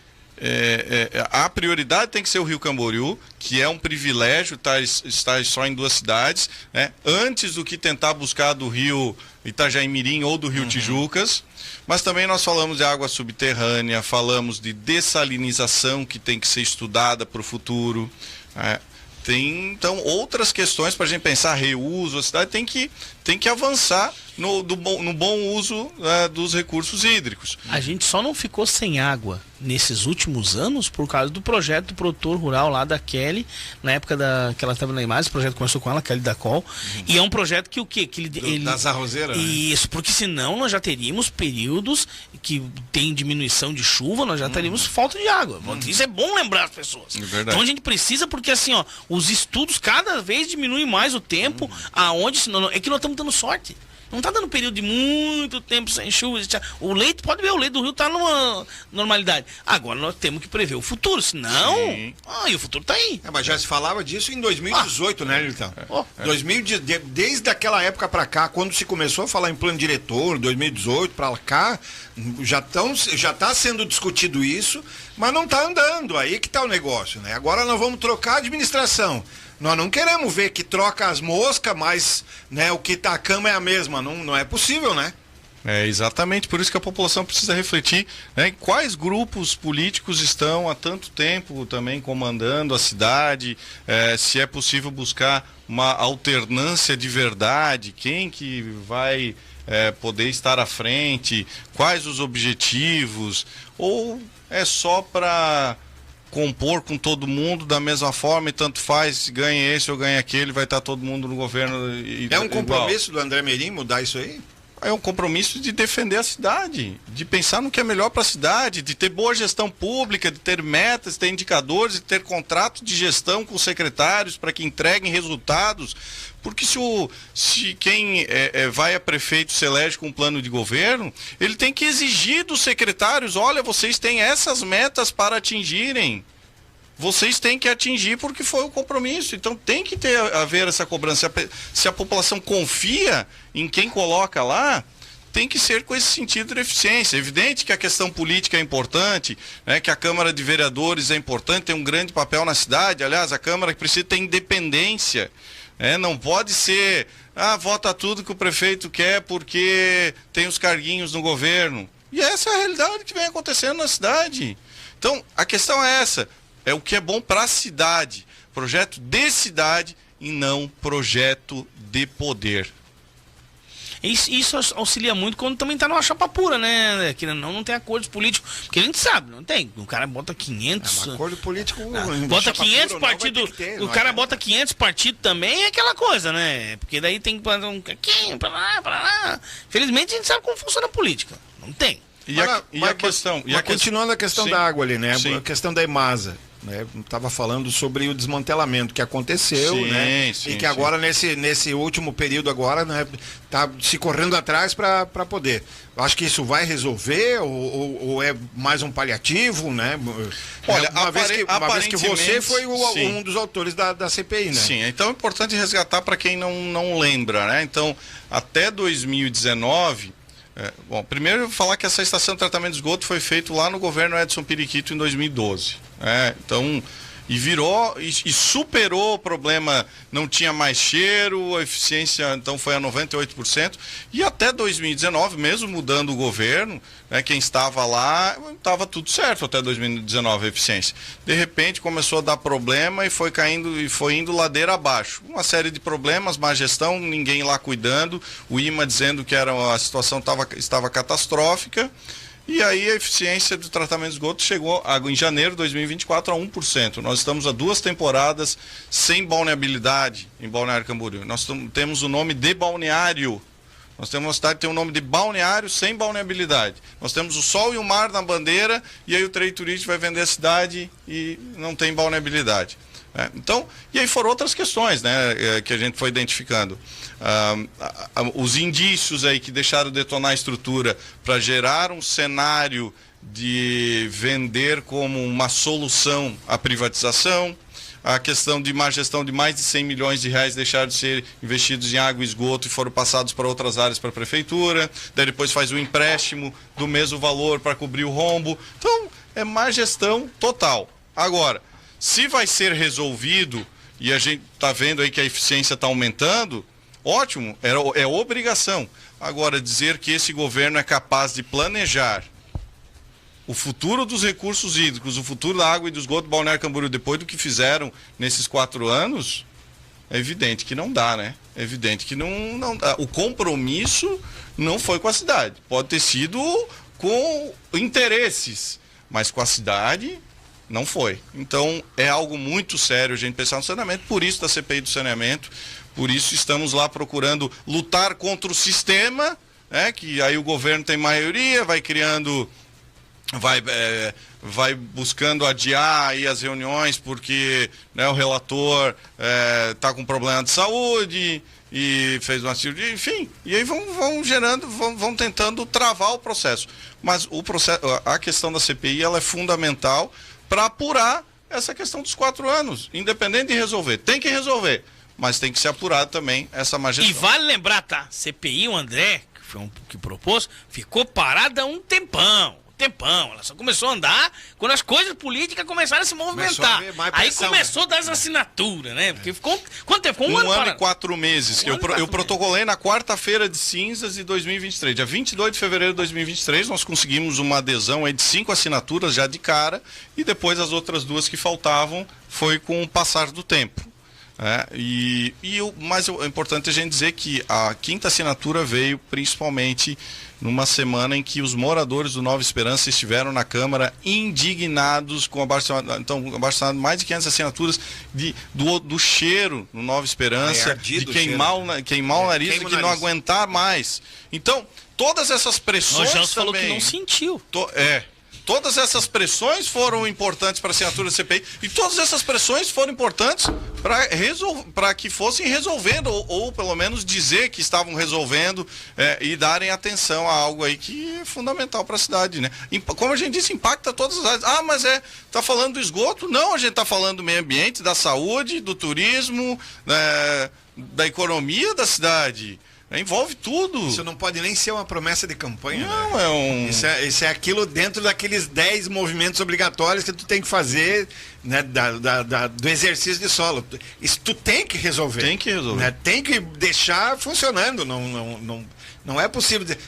a prioridade tem que ser o Rio Camboriú, que é um privilégio estar só em 2 cidades, né? Antes do que tentar buscar do Rio Itajaí-Mirim ou do Rio Tijucas. Mas também nós falamos de água subterrânea, falamos de dessalinização que tem que ser estudada para o futuro, né? Tem, então, outras questões para a gente pensar, reuso, a cidade tem que avançar no bom uso dos recursos hídricos. A gente só não ficou sem água nesses últimos anos por causa do projeto do produtor rural lá da Kelly, na época que ela estava na imagem, esse projeto começou com ela, Kelly da Col, e é um projeto que o quê? Que ele das arrozeiras, né? Isso, porque senão nós já teríamos períodos que tem diminuição de chuva, nós já teríamos falta de água. Isso é bom lembrar as pessoas. Então a gente precisa, porque assim, ó, os estudos cada vez diminuem mais o tempo, aonde, senão, é que nós estamos dando sorte. Não tá dando período de muito tempo sem chuva. O leito, pode ver, o leito do rio tá numa normalidade. Agora nós temos que prever o futuro, senão... e o futuro tá aí. Mas já se falava disso em 2018, né, Milton? 2000, desde aquela época para cá, quando se começou a falar em plano diretor, 2018 para cá, já tá sendo discutido isso, mas não tá andando. Aí que tá o negócio, né? Agora nós vamos trocar a administração. Nós não queremos ver que troca as moscas, mas, né, o que tá a cama é a mesma. Não é possível, né? É exatamente por isso que a população precisa refletir, né, em quais grupos políticos estão há tanto tempo também comandando a cidade, se é possível buscar uma alternância de verdade, quem que vai poder estar à frente, quais os objetivos, ou é só para compor com todo mundo da mesma forma e tanto faz, se ganha esse ou ganha aquele, vai estar todo mundo no governo. É um compromisso do André Merim mudar isso aí? É um compromisso de defender a cidade, de pensar no que é melhor para a cidade, de ter boa gestão pública, de ter metas, de ter indicadores, de ter contrato de gestão com os secretários para que entreguem resultados. Porque se quem vai a prefeito se elege com um plano de governo, ele tem que exigir dos secretários, olha, vocês têm essas metas para atingirem. Vocês têm que atingir porque foi o compromisso. Então tem que haver essa cobrança. Se a população confia em quem coloca lá, tem que ser com esse sentido de eficiência. É evidente que a questão política é importante, né, que a Câmara de Vereadores é importante, tem um grande papel na cidade. Aliás, a Câmara precisa ter independência. Não pode ser, vota tudo que o prefeito quer porque tem os carguinhos no governo. E essa é a realidade que vem acontecendo na cidade. Então, a questão é essa. É o que é bom para a cidade. Projeto de cidade e não projeto de poder. Isso auxilia muito quando também tá numa chapa pura, né? Que não tem acordos políticos. Porque a gente sabe, não tem. O cara bota 500... acordo político... bota 500 partidos... O cara bota 500 partidos também, é aquela coisa, né? Porque daí tem que fazer um caquinho pra lá. Felizmente a gente sabe como funciona a política. Não tem. Continuando a questão Sim. da água ali, né? Sim. A questão da EMASA. Né? Estava falando sobre o desmantelamento que aconteceu, sim, né? Sim, e que agora nesse último período agora, né, tá se correndo atrás para poder. Acho que isso vai resolver ou é mais um paliativo, né? Olha, uma vez que você foi um dos autores da CPI, né? Sim, então é importante resgatar para quem não lembra, né? Então, até 2019, primeiro eu vou falar que essa estação de tratamento de esgoto foi feita lá no governo Edson Periquito em 2012. Então, e superou o problema, não tinha mais cheiro, a eficiência então foi a 98%, e até 2019, mesmo mudando o governo, quem estava lá, estava tudo certo até 2019 a eficiência. De repente começou a dar problema e foi caindo e foi indo ladeira abaixo. Uma série de problemas, má gestão, ninguém lá cuidando, o IMA dizendo que a situação estava catastrófica. E aí a eficiência do tratamento de esgoto chegou em janeiro de 2024 a 1%. Nós estamos há 2 temporadas sem balneabilidade em Balneário Camboriú. Nós temos o nome de balneário. Nós temos uma cidade que tem o nome de balneário sem balneabilidade. Nós temos o sol e o mar na bandeira e aí o trade turístico vai vender a cidade e não tem balneabilidade. Então, e aí foram outras questões, né, que a gente foi identificando. Os indícios aí que deixaram detonar a estrutura para gerar um cenário de vender como uma solução a privatização, a questão de má gestão de mais de 100 milhões de reais deixaram de ser investidos em água e esgoto e foram passados para outras áreas para a prefeitura, daí depois faz um empréstimo do mesmo valor para cobrir o rombo. Então, é má gestão total. Agora, se vai ser resolvido, e a gente está vendo aí que a eficiência está aumentando, ótimo, é obrigação. Agora, dizer que esse governo é capaz de planejar o futuro dos recursos hídricos, o futuro da água e do esgoto do Balneário Camboriú, depois do que fizeram nesses 4 anos, é evidente que não dá, né? evidente que o compromisso não foi com a cidade. Pode ter sido com interesses, mas com a cidade não foi. Então é algo muito sério a gente pensar no saneamento, por isso da CPI do saneamento, por isso estamos lá procurando lutar contra o sistema, né, que aí o governo tem maioria, vai criando, vai buscando adiar aí as reuniões porque, né, o relator está com problema de saúde e fez uma cirurgia, enfim, e aí vão tentando travar o processo. Mas a questão da CPI ela é fundamental para apurar essa questão dos 4 anos, independente de resolver. Tem que resolver, mas tem que ser apurado também essa má gestão. E vale lembrar, tá? CPI, o André, que foi que propôs, ficou parada um tempão. Ela só começou a andar quando as coisas políticas começaram a se movimentar. Aí começou das assinaturas, né? Porque ficou... Quanto tempo? Ficou um ano e 4 meses. Eu protocolei na quarta-feira de cinzas de 2023. Dia 22 de fevereiro de 2023, nós conseguimos uma adesão aí de 5 assinaturas já de cara, e depois as outras 2 que faltavam foi com o passar do tempo. Mas é importante a gente dizer que a 5ª assinatura veio principalmente numa semana em que os moradores do Nova Esperança estiveram na Câmara indignados com então abaixo mais de 500 assinaturas do cheiro no Nova Esperança, de queimar o nariz, de que não aguentar mais. Então, todas essas pressões o Gelson falou que não sentiu. Todas essas pressões foram importantes para a assinatura da CPI, e todas essas pressões foram importantes para que fossem resolvendo, ou pelo menos dizer que estavam resolvendo, e darem atenção a algo aí que é fundamental para a cidade, né? Como a gente disse, impacta todas as áreas. Ah, mas tá falando do esgoto? Não, a gente tá falando do meio ambiente, da saúde, do turismo, da economia da cidade. Envolve tudo. Isso não pode nem ser uma promessa de campanha. Não, né? Isso é aquilo dentro daqueles 10 movimentos obrigatórios que tu tem que fazer, né, do exercício de solo. Isso tu tem que resolver. Tem que resolver. Né? Tem que deixar funcionando. Não é possível dizer,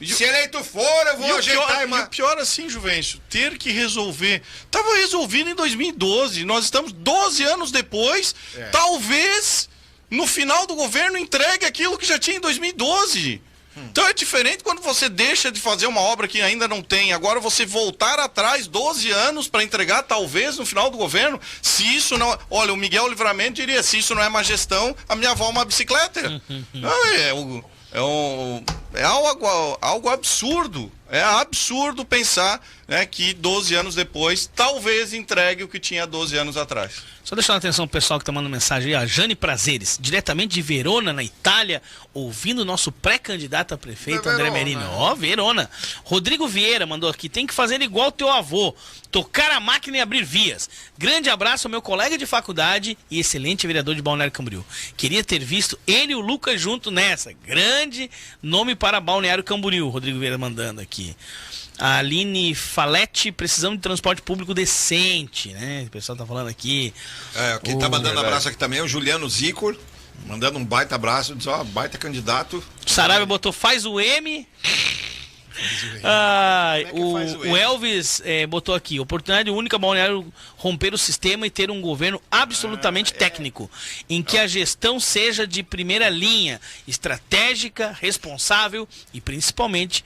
se eleito for, eu vou ajeitar. E o pior assim, Juvencio, ter que resolver. Estava resolvido em 2012. Nós estamos 12 anos depois. Talvez... no final do governo entregue aquilo que já tinha em 2012. Então é diferente quando você deixa de fazer uma obra que ainda não tem. Agora você voltar atrás 12 anos para entregar, talvez, no final do governo. Se isso não... Olha, o Miguel Livramento diria, se isso não é má gestão, a minha avó é uma bicicleta. É algo absurdo. É absurdo pensar, né, que 12 anos depois, talvez entregue o que tinha 12 anos atrás. Só deixando atenção o pessoal que está mandando mensagem aí, a Jane Prazeres, diretamente de Verona, na Itália, ouvindo o nosso pré-candidato a prefeito, André Merino. Verona. Rodrigo Vieira mandou aqui, tem que fazer igual teu avô, tocar a máquina e abrir vias. Grande abraço ao meu colega de faculdade e excelente vereador de Balneário Camboriú. Queria ter visto ele e o Lucas junto nessa. Grande nome para Balneário Camboriú, Rodrigo Vieira mandando aqui. A Aline Falete, precisamos de transporte público decente, né? O pessoal tá falando aqui. Quem tá mandando abraço aqui também é o Juliano Zicor, mandando um baita abraço, diz, baita candidato. Saraiva botou, faz o M. O Elvis botou aqui, oportunidade única Balneário romper o sistema e ter um governo absolutamente técnico, em que a gestão seja de primeira linha, estratégica, responsável e principalmente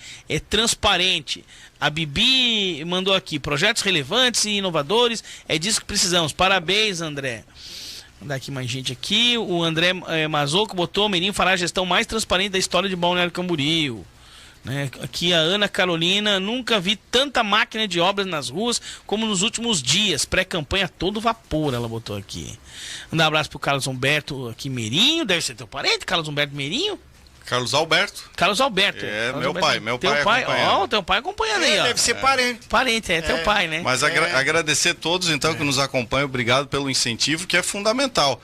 transparente. A Bibi mandou aqui, projetos relevantes e inovadores, é disso que precisamos. Parabéns, André. Vou dar aqui mais gente aqui. O André Mazoco botou, Meirinho fará a gestão mais transparente da história de Balneário Camboriú. Né? Aqui a Ana Carolina, nunca vi tanta máquina de obras nas ruas como nos últimos dias, pré-campanha todo vapor, ela botou aqui. Um abraço pro Carlos Humberto aqui, Meirinho, deve ser teu parente, Carlos Humberto Meirinho? Carlos Alberto. Carlos Alberto. Meu Alberto. pai. Meu pai acompanhando. Teu pai acompanhando aí, ó. Deve ser parente. Parente, teu pai, né? Mas agradecer a todos, então, que nos acompanham. Obrigado pelo incentivo, que é fundamental.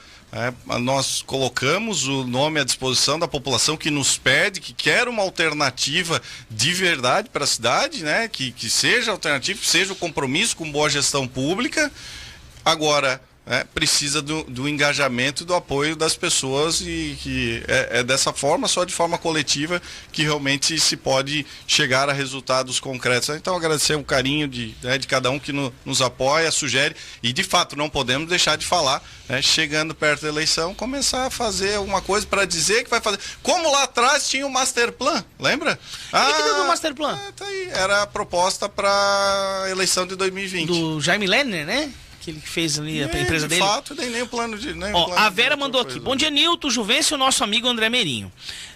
Nós colocamos o nome à disposição da população que nos pede, que quer uma alternativa de verdade para a cidade, né? Que seja alternativa, que seja o compromisso com boa gestão pública. Agora, precisa do engajamento e do apoio das pessoas, e que é dessa forma, só de forma coletiva, que realmente se pode chegar a resultados concretos. Então, agradecer o carinho de cada um que nos apoia, sugere, e de fato não podemos deixar de falar, chegando perto da eleição, começar a fazer alguma coisa para dizer que vai fazer. Como lá atrás tinha o Master Plan, lembra? O que deu do Master Plan? Tá aí, era a proposta para a eleição de 2020. Do Jaime Lerner, né? Que ele fez ali a empresa dele. De fato, nem o plano de... A Vera mandou aqui. Bom dia, Nilton, Juvencio e o nosso amigo André Meirinho.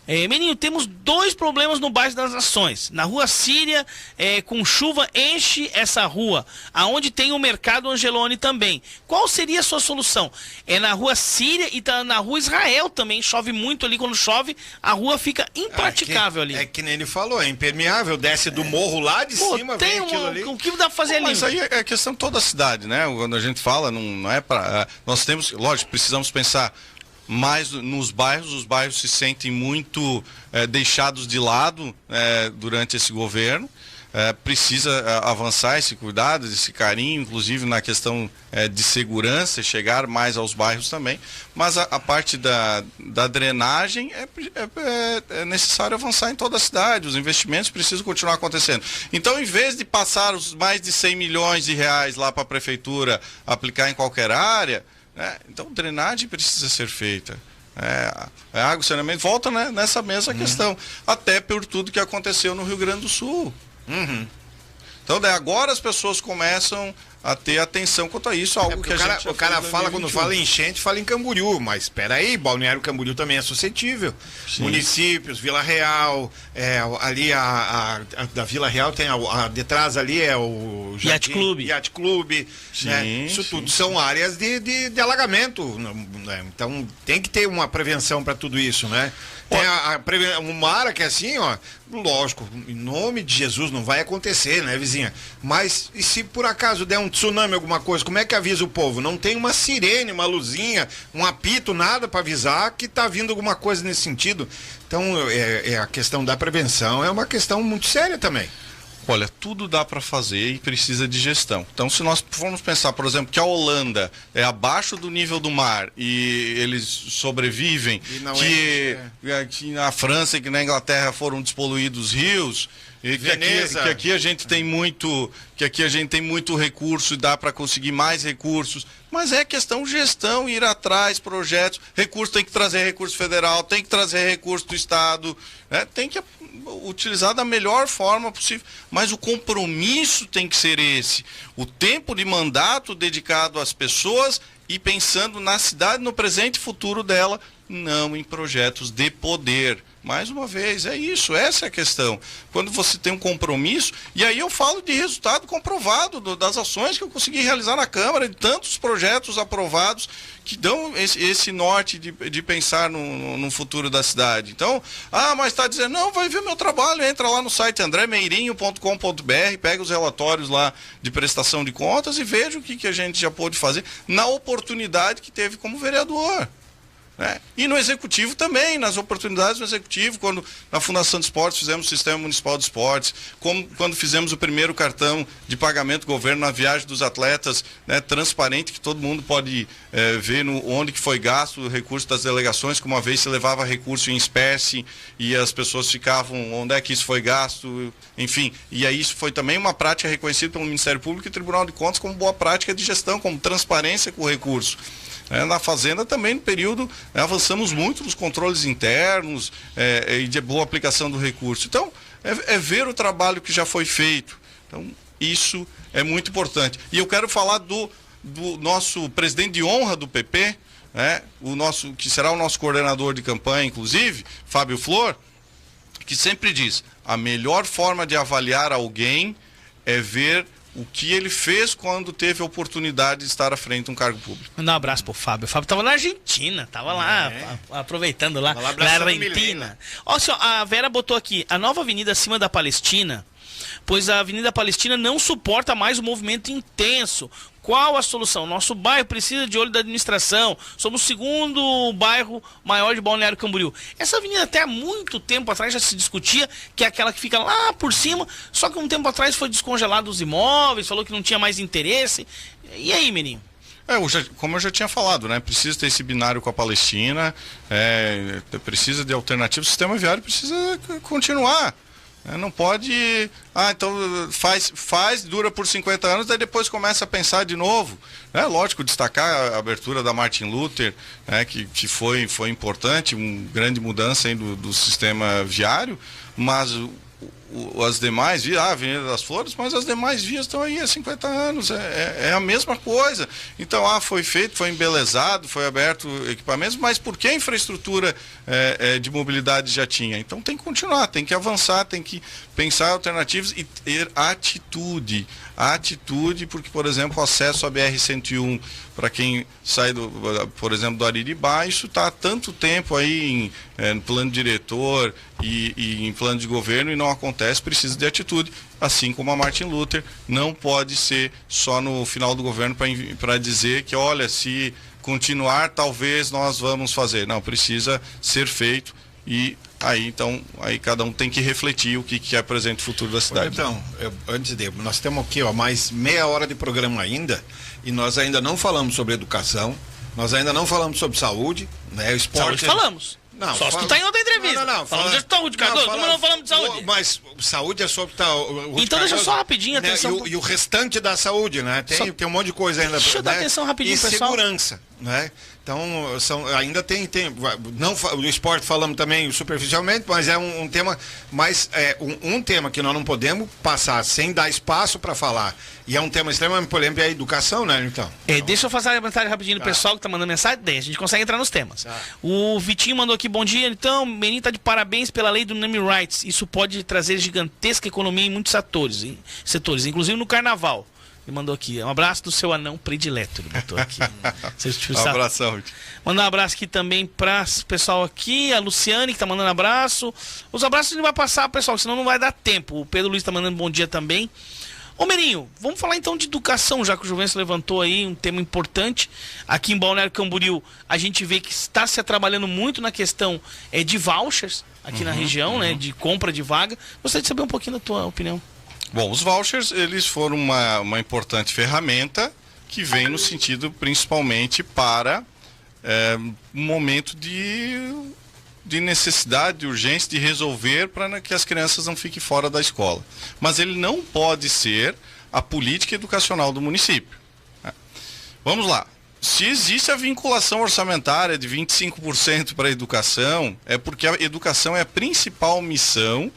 Meirinho, temos 2 problemas no bairro das Nações. Na rua Síria, com chuva, enche essa rua, aonde tem o mercado Angeloni também. Qual seria a sua solução? É na rua Síria e tá na rua Israel também. Chove muito ali. Quando chove, a rua fica impraticável ali. É que nem ele falou, é impermeável. Desce do morro lá de cima, vem aquilo ali. O que dá pra fazer ali? Mas aí é questão de toda a cidade, né? Quando a gente fala, não é para... Nós temos, lógico, precisamos pensar mais nos bairros. Os bairros se sentem muito deixados de lado durante esse governo. Precisa avançar esse cuidado, esse carinho, inclusive na questão de segurança, chegar mais aos bairros também. Mas a parte da drenagem é necessário avançar em toda a cidade. Os investimentos precisam continuar acontecendo. Então, em vez de passar os mais de 100 milhões de reais lá para a prefeitura aplicar em qualquer área, então drenagem precisa ser feita. Água e saneamento volta nessa mesma questão. Até por tudo que aconteceu no Rio Grande do Sul. Então, agora as pessoas começam a ter atenção quanto a isso, algo que o cara fala, quando fala em enchente, fala em Camboriú, mas espera aí, Balneário Camboriú também é suscetível. Sim. Municípios, Vila Real, ali da Vila Real tem detrás ali é o Yacht Clube. Sim, isso tudo são áreas de alagamento, né? Então tem que ter uma prevenção para tudo isso, né? Tem uma área que é assim, ó, lógico, em nome de Jesus não vai acontecer, né, vizinha? Mas e se por acaso der um tsunami, alguma coisa, como é que avisa o povo? Não tem uma sirene, uma luzinha, um apito, nada para avisar que tá vindo alguma coisa nesse sentido. Então, a questão da prevenção é uma questão muito séria também. Olha, tudo dá para fazer e precisa de gestão. Então, se nós formos pensar, por exemplo, que a Holanda é abaixo do nível do mar e eles sobrevivem, que na França e que na Inglaterra foram despoluídos rios, e que aqui a gente tem muito, recurso e dá para conseguir mais recursos, mas é questão de gestão, ir atrás, projetos, recurso, tem que trazer recurso federal, tem que trazer recurso do Estado, tem que utilizar da melhor forma possível, mas o compromisso tem que ser esse, o tempo de mandato dedicado às pessoas e pensando na cidade, no presente e futuro dela, não em projetos de poder. Mais uma vez, é isso, essa é a questão. Quando você tem um compromisso, e aí eu falo de resultado comprovado das ações que eu consegui realizar na Câmara, de tantos projetos aprovados que dão esse norte de pensar no futuro da cidade. Então, mas está dizendo, não, vai ver meu trabalho, entra lá no site andremeirinho.com.br, pega os relatórios lá de prestação de contas e veja o que a gente já pôde fazer na oportunidade que teve como vereador. E no Executivo também, nas oportunidades no Executivo, quando na Fundação de Esportes fizemos o Sistema Municipal de Esportes, quando fizemos o primeiro cartão de pagamento do governo na viagem dos atletas, transparente, que todo mundo pode ver onde que foi gasto o recurso das delegações, que uma vez se levava recurso em espécie e as pessoas ficavam, onde é que isso foi gasto, enfim. E aí isso foi também uma prática reconhecida pelo Ministério Público e Tribunal de Contas como boa prática de gestão, como transparência com o recurso. Na Fazenda também, no período, avançamos muito nos controles internos e de boa aplicação do recurso. Então, é ver o trabalho que já foi feito. Então, isso é muito importante. E eu quero falar do nosso presidente de honra do PP, que será o nosso coordenador de campanha, inclusive, Fábio Flor, que sempre diz, a melhor forma de avaliar alguém é ver o que ele fez quando teve a oportunidade de estar à frente de um cargo público. Mandar um abraço pro Fábio. O Fábio estava na Argentina, estava lá, aproveitando lá, na Argentina. Ó, senhor, a Vera botou aqui, a nova avenida acima da Palestina, pois a Avenida Palestina não suporta mais o movimento intenso. Qual a solução? Nosso bairro precisa de olho da administração. Somos o segundo bairro maior de Balneário Camboriú. Essa avenida até há muito tempo atrás já se discutia, que é aquela que fica lá por cima, só que um tempo atrás foi descongelado os imóveis, falou que não tinha mais interesse. E aí, menino? Como eu já tinha falado, né? Precisa ter esse binário com a Palestina, precisa de alternativa. O sistema viário precisa continuar. Não pode... então faz, dura por 50 anos, daí depois começa a pensar de novo. Lógico, destacar a abertura da Martin Luther, que foi importante, uma grande mudança aí do sistema viário, mas as demais vias, a Avenida das Flores, mas as demais vias estão aí há 50 anos, é a mesma coisa. Então, foi feito, foi embelezado, foi aberto equipamentos, mas por que a infraestrutura de mobilidade já tinha? Então tem que continuar, tem que avançar, tem que pensar alternativas e ter atitude, porque, por exemplo, o acesso à BR-101, para quem sai, por exemplo, do Ariribá, isso está há tanto tempo aí no plano diretor e em plano de governo e não acontece, precisa de atitude, assim como a Martin Luther. Não pode ser só no final do governo para dizer que, olha, se continuar, talvez nós vamos fazer. Não, precisa ser feito e aí cada um tem que refletir o que é presente e futuro da cidade. Então, nós temos aqui mais meia hora de programa ainda e nós ainda não falamos sobre educação, nós ainda não falamos sobre saúde, né? Esporte falamos. Não, só se tu tá em outra entrevista. Falamos de saúde, Cardoso. Como não falamos de saúde? Mas saúde é sobre... Então deixa só rapidinho, atenção. E o restante da saúde, né? Tem um monte de coisa ainda. Deixa eu dar atenção rapidinho, e pessoal. Segurança, né? Então, ainda tem não, o esporte falamos também superficialmente, mas é um tema mais... um tema que nós não podemos passar sem dar espaço para falar. E é um tema extremamente polêmico, é a educação, né, então? Deixa eu fazer um comentário rapidinho do pessoal que tá mandando mensagem, daí a gente consegue entrar nos temas. O Vitinho mandou aqui, bom dia, então, Menin tá de parabéns pela lei do Name Rights. Isso pode trazer gigantesca economia em muitos setores, inclusive no carnaval. Ele mandou aqui, um abraço do seu anão predileto, ele botou aqui. Um abração. Mandar um abraço aqui também para o pessoal aqui, a Luciane que tá mandando abraço. Os abraços a gente vai passar, pessoal, senão não vai dar tempo. O Pedro Luiz tá mandando bom dia também. Ô Merinho, vamos falar então de educação, já que o Juvencio levantou aí um tema importante. Aqui em Balneário Camboriú, a gente vê que está se trabalhando muito na questão de vouchers aqui na região, né, de compra de vaga. Gostaria de saber um pouquinho da tua opinião. Bom, os vouchers, eles foram uma importante ferramenta que vem no sentido principalmente para um momento de necessidade, de urgência, de resolver para que as crianças não fiquem fora da escola. Mas ele não pode ser a política educacional do município. Vamos lá. Se existe a vinculação orçamentária de 25% para a educação, é porque a educação é a principal missão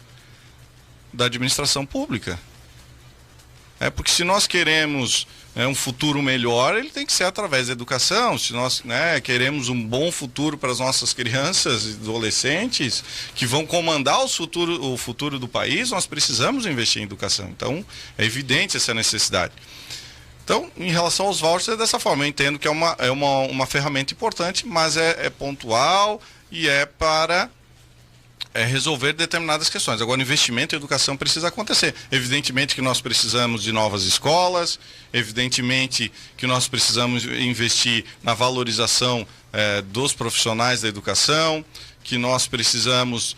da administração pública. Porque se nós queremos um futuro melhor, ele tem que ser através da educação. Se nós queremos um bom futuro para as nossas crianças e adolescentes que vão comandar o futuro do país, nós precisamos investir em educação. Então, é evidente essa necessidade. Então, em relação aos vouchers, é dessa forma. Eu entendo que é uma ferramenta importante, mas é pontual e é para resolver determinadas questões. Agora, o investimento em educação precisa acontecer. Evidentemente que nós precisamos de novas escolas, evidentemente que nós precisamos investir na valorização dos profissionais da educação, que nós precisamos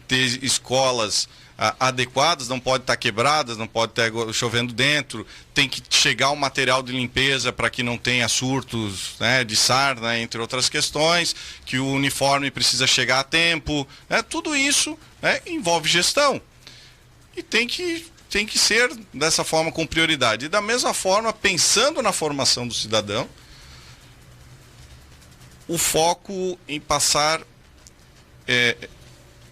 ter escolas adequadas, não pode estar quebradas, não pode estar chovendo dentro, tem que chegar o material de limpeza para que não tenha surtos de sarna, entre outras questões, que o uniforme precisa chegar a tempo, tudo isso envolve gestão e tem que ser dessa forma, com prioridade. E da mesma forma, pensando na formação do cidadão, o foco em passar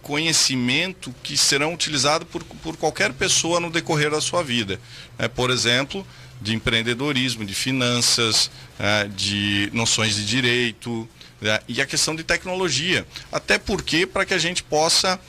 conhecimento que serão utilizados por qualquer pessoa no decorrer da sua vida. Por exemplo, de empreendedorismo, de finanças, de noções de direito, e a questão de tecnologia. Até porque, para que a gente possa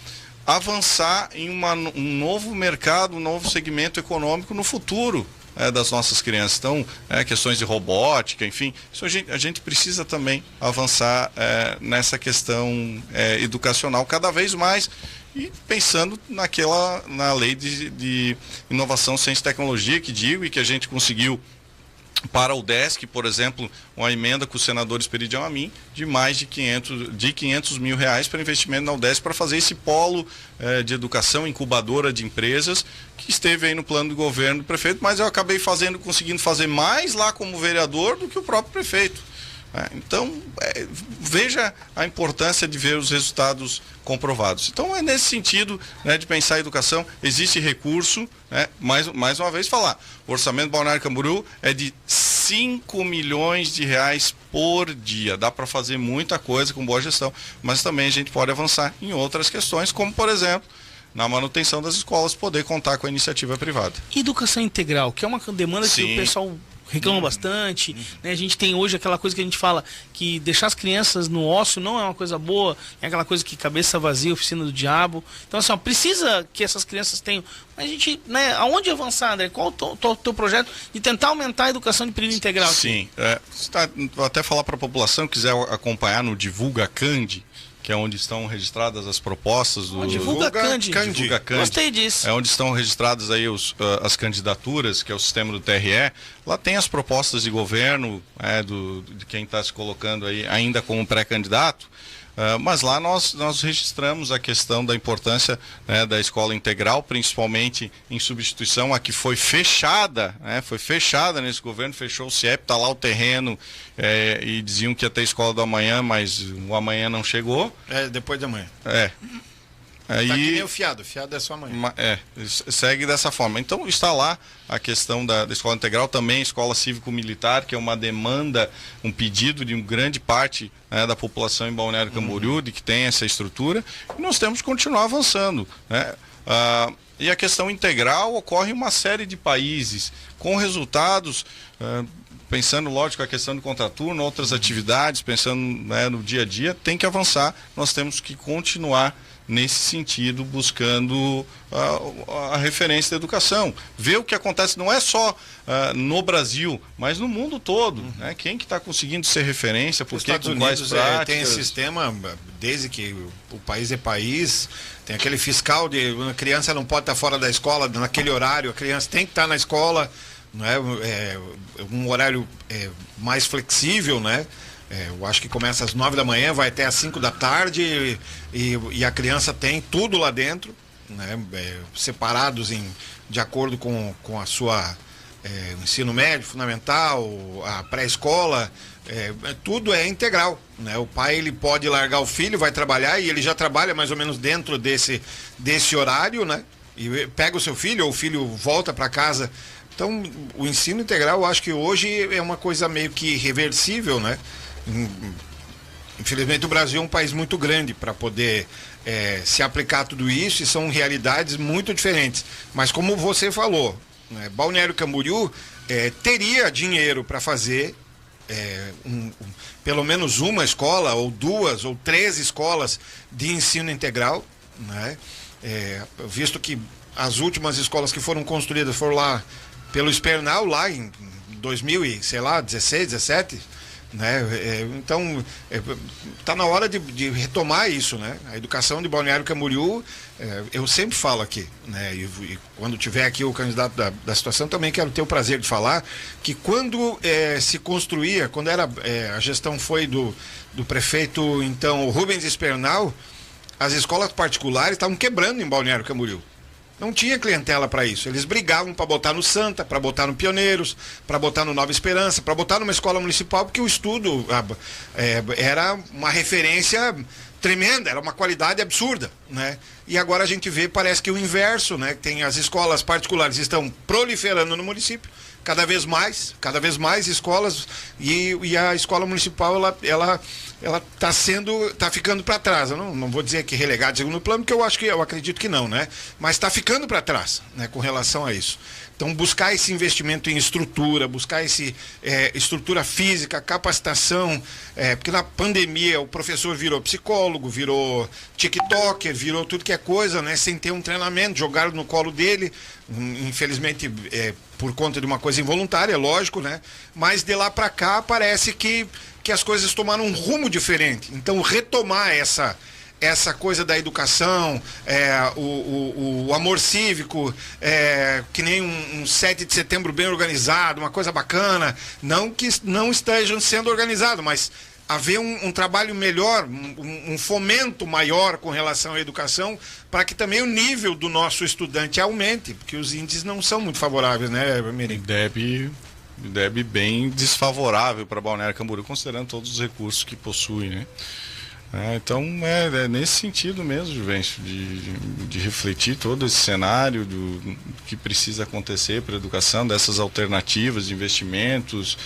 avançar em um novo mercado, um novo segmento econômico no futuro das nossas crianças. Então, questões de robótica, enfim, isso a gente precisa também avançar nessa questão educacional cada vez mais, e pensando na lei de inovação, ciência e tecnologia, que digo, e que a gente conseguiu para o DESC, por exemplo, uma emenda que os senadores pediam a mim, de mais de 500 mil reais para investimento na UDESC, para fazer esse polo de educação, incubadora de empresas, que esteve aí no plano do governo do prefeito, mas eu acabei conseguindo fazer mais lá como vereador do que o próprio prefeito. Então, veja a importância de ver os resultados comprovados. Então, é nesse sentido, né, de pensar a educação, existe recurso, né, mais uma vez falar, o orçamento do Balneário Camboriú é de 5 milhões de reais por dia. Dá para fazer muita coisa com boa gestão, mas também a gente pode avançar em outras questões, como, por exemplo, na manutenção das escolas, poder contar com a iniciativa privada. Educação integral, que é uma demanda que o pessoal reclama bastante, né? A gente tem hoje aquela coisa que a gente fala que deixar as crianças no ócio não é uma coisa boa, é aquela coisa que cabeça vazia, oficina do diabo. Então, assim, precisa que essas crianças tenham. Mas a gente, né, aonde avançar, André? Qual o teu projeto de tentar aumentar a educação de período integral? Sim, vou até falar para a população, quiser acompanhar no Divulga Candi, que é onde estão registradas as propostas do... Divulga Candi. Gostei disso. É onde estão registradas aí as candidaturas, que é o sistema do TRE. Lá tem as propostas de governo, de quem está se colocando aí ainda como pré-candidato. Mas lá nós registramos a questão da importância, né, da escola integral, principalmente em substituição a que foi fechada, né, nesse governo, fechou o CIEP, está lá o terreno, e diziam que ia ter escola do amanhã, mas o amanhã não chegou. Depois de amanhã. Aí, tá que nem o fiado é só amanhã. Segue dessa forma. Então está lá a questão da escola integral, também escola cívico-militar, que é uma demanda, um pedido de uma grande parte, né, da população em Balneário Camboriú, de que tem essa estrutura, e nós temos que continuar avançando, né? E a questão integral ocorre em uma série de países, com resultados, pensando, lógico, a questão do contraturno, outras atividades, pensando, né, no dia a dia, tem que avançar, nós temos que continuar nesse sentido, buscando a referência da educação. Ver o que acontece não é só no Brasil, mas no mundo todo. Né? Quem que está conseguindo ser referência, por que com quais práticas? Tem esse sistema, desde que o país é país, tem aquele fiscal de a criança não pode estar fora da escola naquele horário, a criança tem que estar na escola, não é? Um horário mais flexível, né? Eu acho que começa às 9 da manhã, vai até às 5 da tarde e a criança tem tudo lá dentro, né? Separados de acordo com a sua ensino médio, fundamental, a pré-escola, tudo é integral, né? O pai, ele pode largar o filho, vai trabalhar, e ele já trabalha mais ou menos dentro desse horário, né? E pega o seu filho, ou o filho volta para casa. Então, o ensino integral, eu acho que hoje é uma coisa meio que irreversível, né? Infelizmente o Brasil é um país muito grande para poder se aplicar tudo isso, e são realidades muito diferentes. Mas como você falou, né, Balneário Camboriú teria dinheiro para fazer pelo menos uma escola, ou 2 ou 3 escolas de ensino integral, né? Visto que as últimas escolas que foram construídas foram lá pelo Espernal, lá em 2016, 17, né? Então está na hora de retomar isso, né? A educação de Balneário Camboriú, eu sempre falo aqui, né? E quando tiver aqui o candidato da situação, também quero ter o prazer de falar que quando se construía, quando era a gestão foi do prefeito, então, Rubens Espernal, as escolas particulares estavam quebrando em Balneário Camboriú. Não tinha clientela para isso. Eles brigavam para botar no Santa, para botar no Pioneiros, para botar no Nova Esperança, para botar numa escola municipal, porque o estudo era uma referência tremenda, era uma qualidade absurda, né? E agora a gente vê, parece que o inverso, né? Tem as escolas particulares estão proliferando no município, cada vez mais escolas, e a escola municipal ela está ficando para trás. Eu não vou dizer que relegada de segundo plano, porque eu acredito que não, né? Mas está ficando para trás, né, com relação a isso. Então, buscar esse investimento em estrutura, buscar estrutura física, capacitação, porque na pandemia o professor virou psicólogo, virou tiktoker, virou tudo que é coisa, né, sem ter um treinamento, jogaram no colo dele, infelizmente por conta de uma coisa involuntária, lógico, né? Mas de lá para cá parece que as coisas tomaram um rumo diferente. Então, retomar essa coisa da educação, o amor cívico, que nem um 7 de setembro bem organizado, uma coisa bacana, não que não estejam sendo organizados, mas haver um trabalho melhor, um fomento maior com relação à educação, para que também o nível do nosso estudante aumente, porque os índices não são muito favoráveis, né, Mirim? Deve bem desfavorável para Balneário Camboriú, considerando todos os recursos que possui, né? Então é nesse sentido mesmo, Juvencio, de refletir todo esse cenário do que precisa acontecer para a educação, dessas alternativas de investimentos.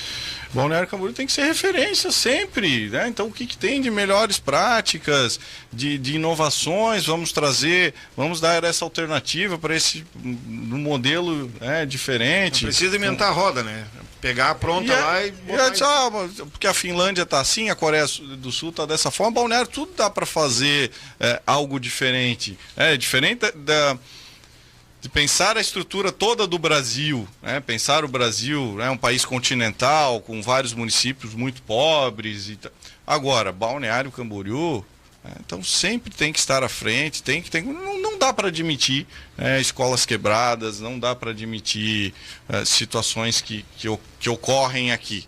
Balneário Camboriú tem que ser referência sempre, né? Então o que tem de melhores práticas, de inovações, vamos dar essa alternativa para esse modelo diferente. Não precisa inventar a roda, né? Pegar a pronta lá e botar... porque a Finlândia está assim, a Coreia do Sul está dessa forma, Balneário tudo dá para fazer algo diferente. Diferente de pensar a estrutura toda do Brasil, né? Pensar o Brasil, um país continental, com vários municípios muito pobres. Agora, Balneário Camboriú, então sempre tem que estar à frente, não dá para admitir escolas quebradas, não dá para admitir situações que ocorrem aqui.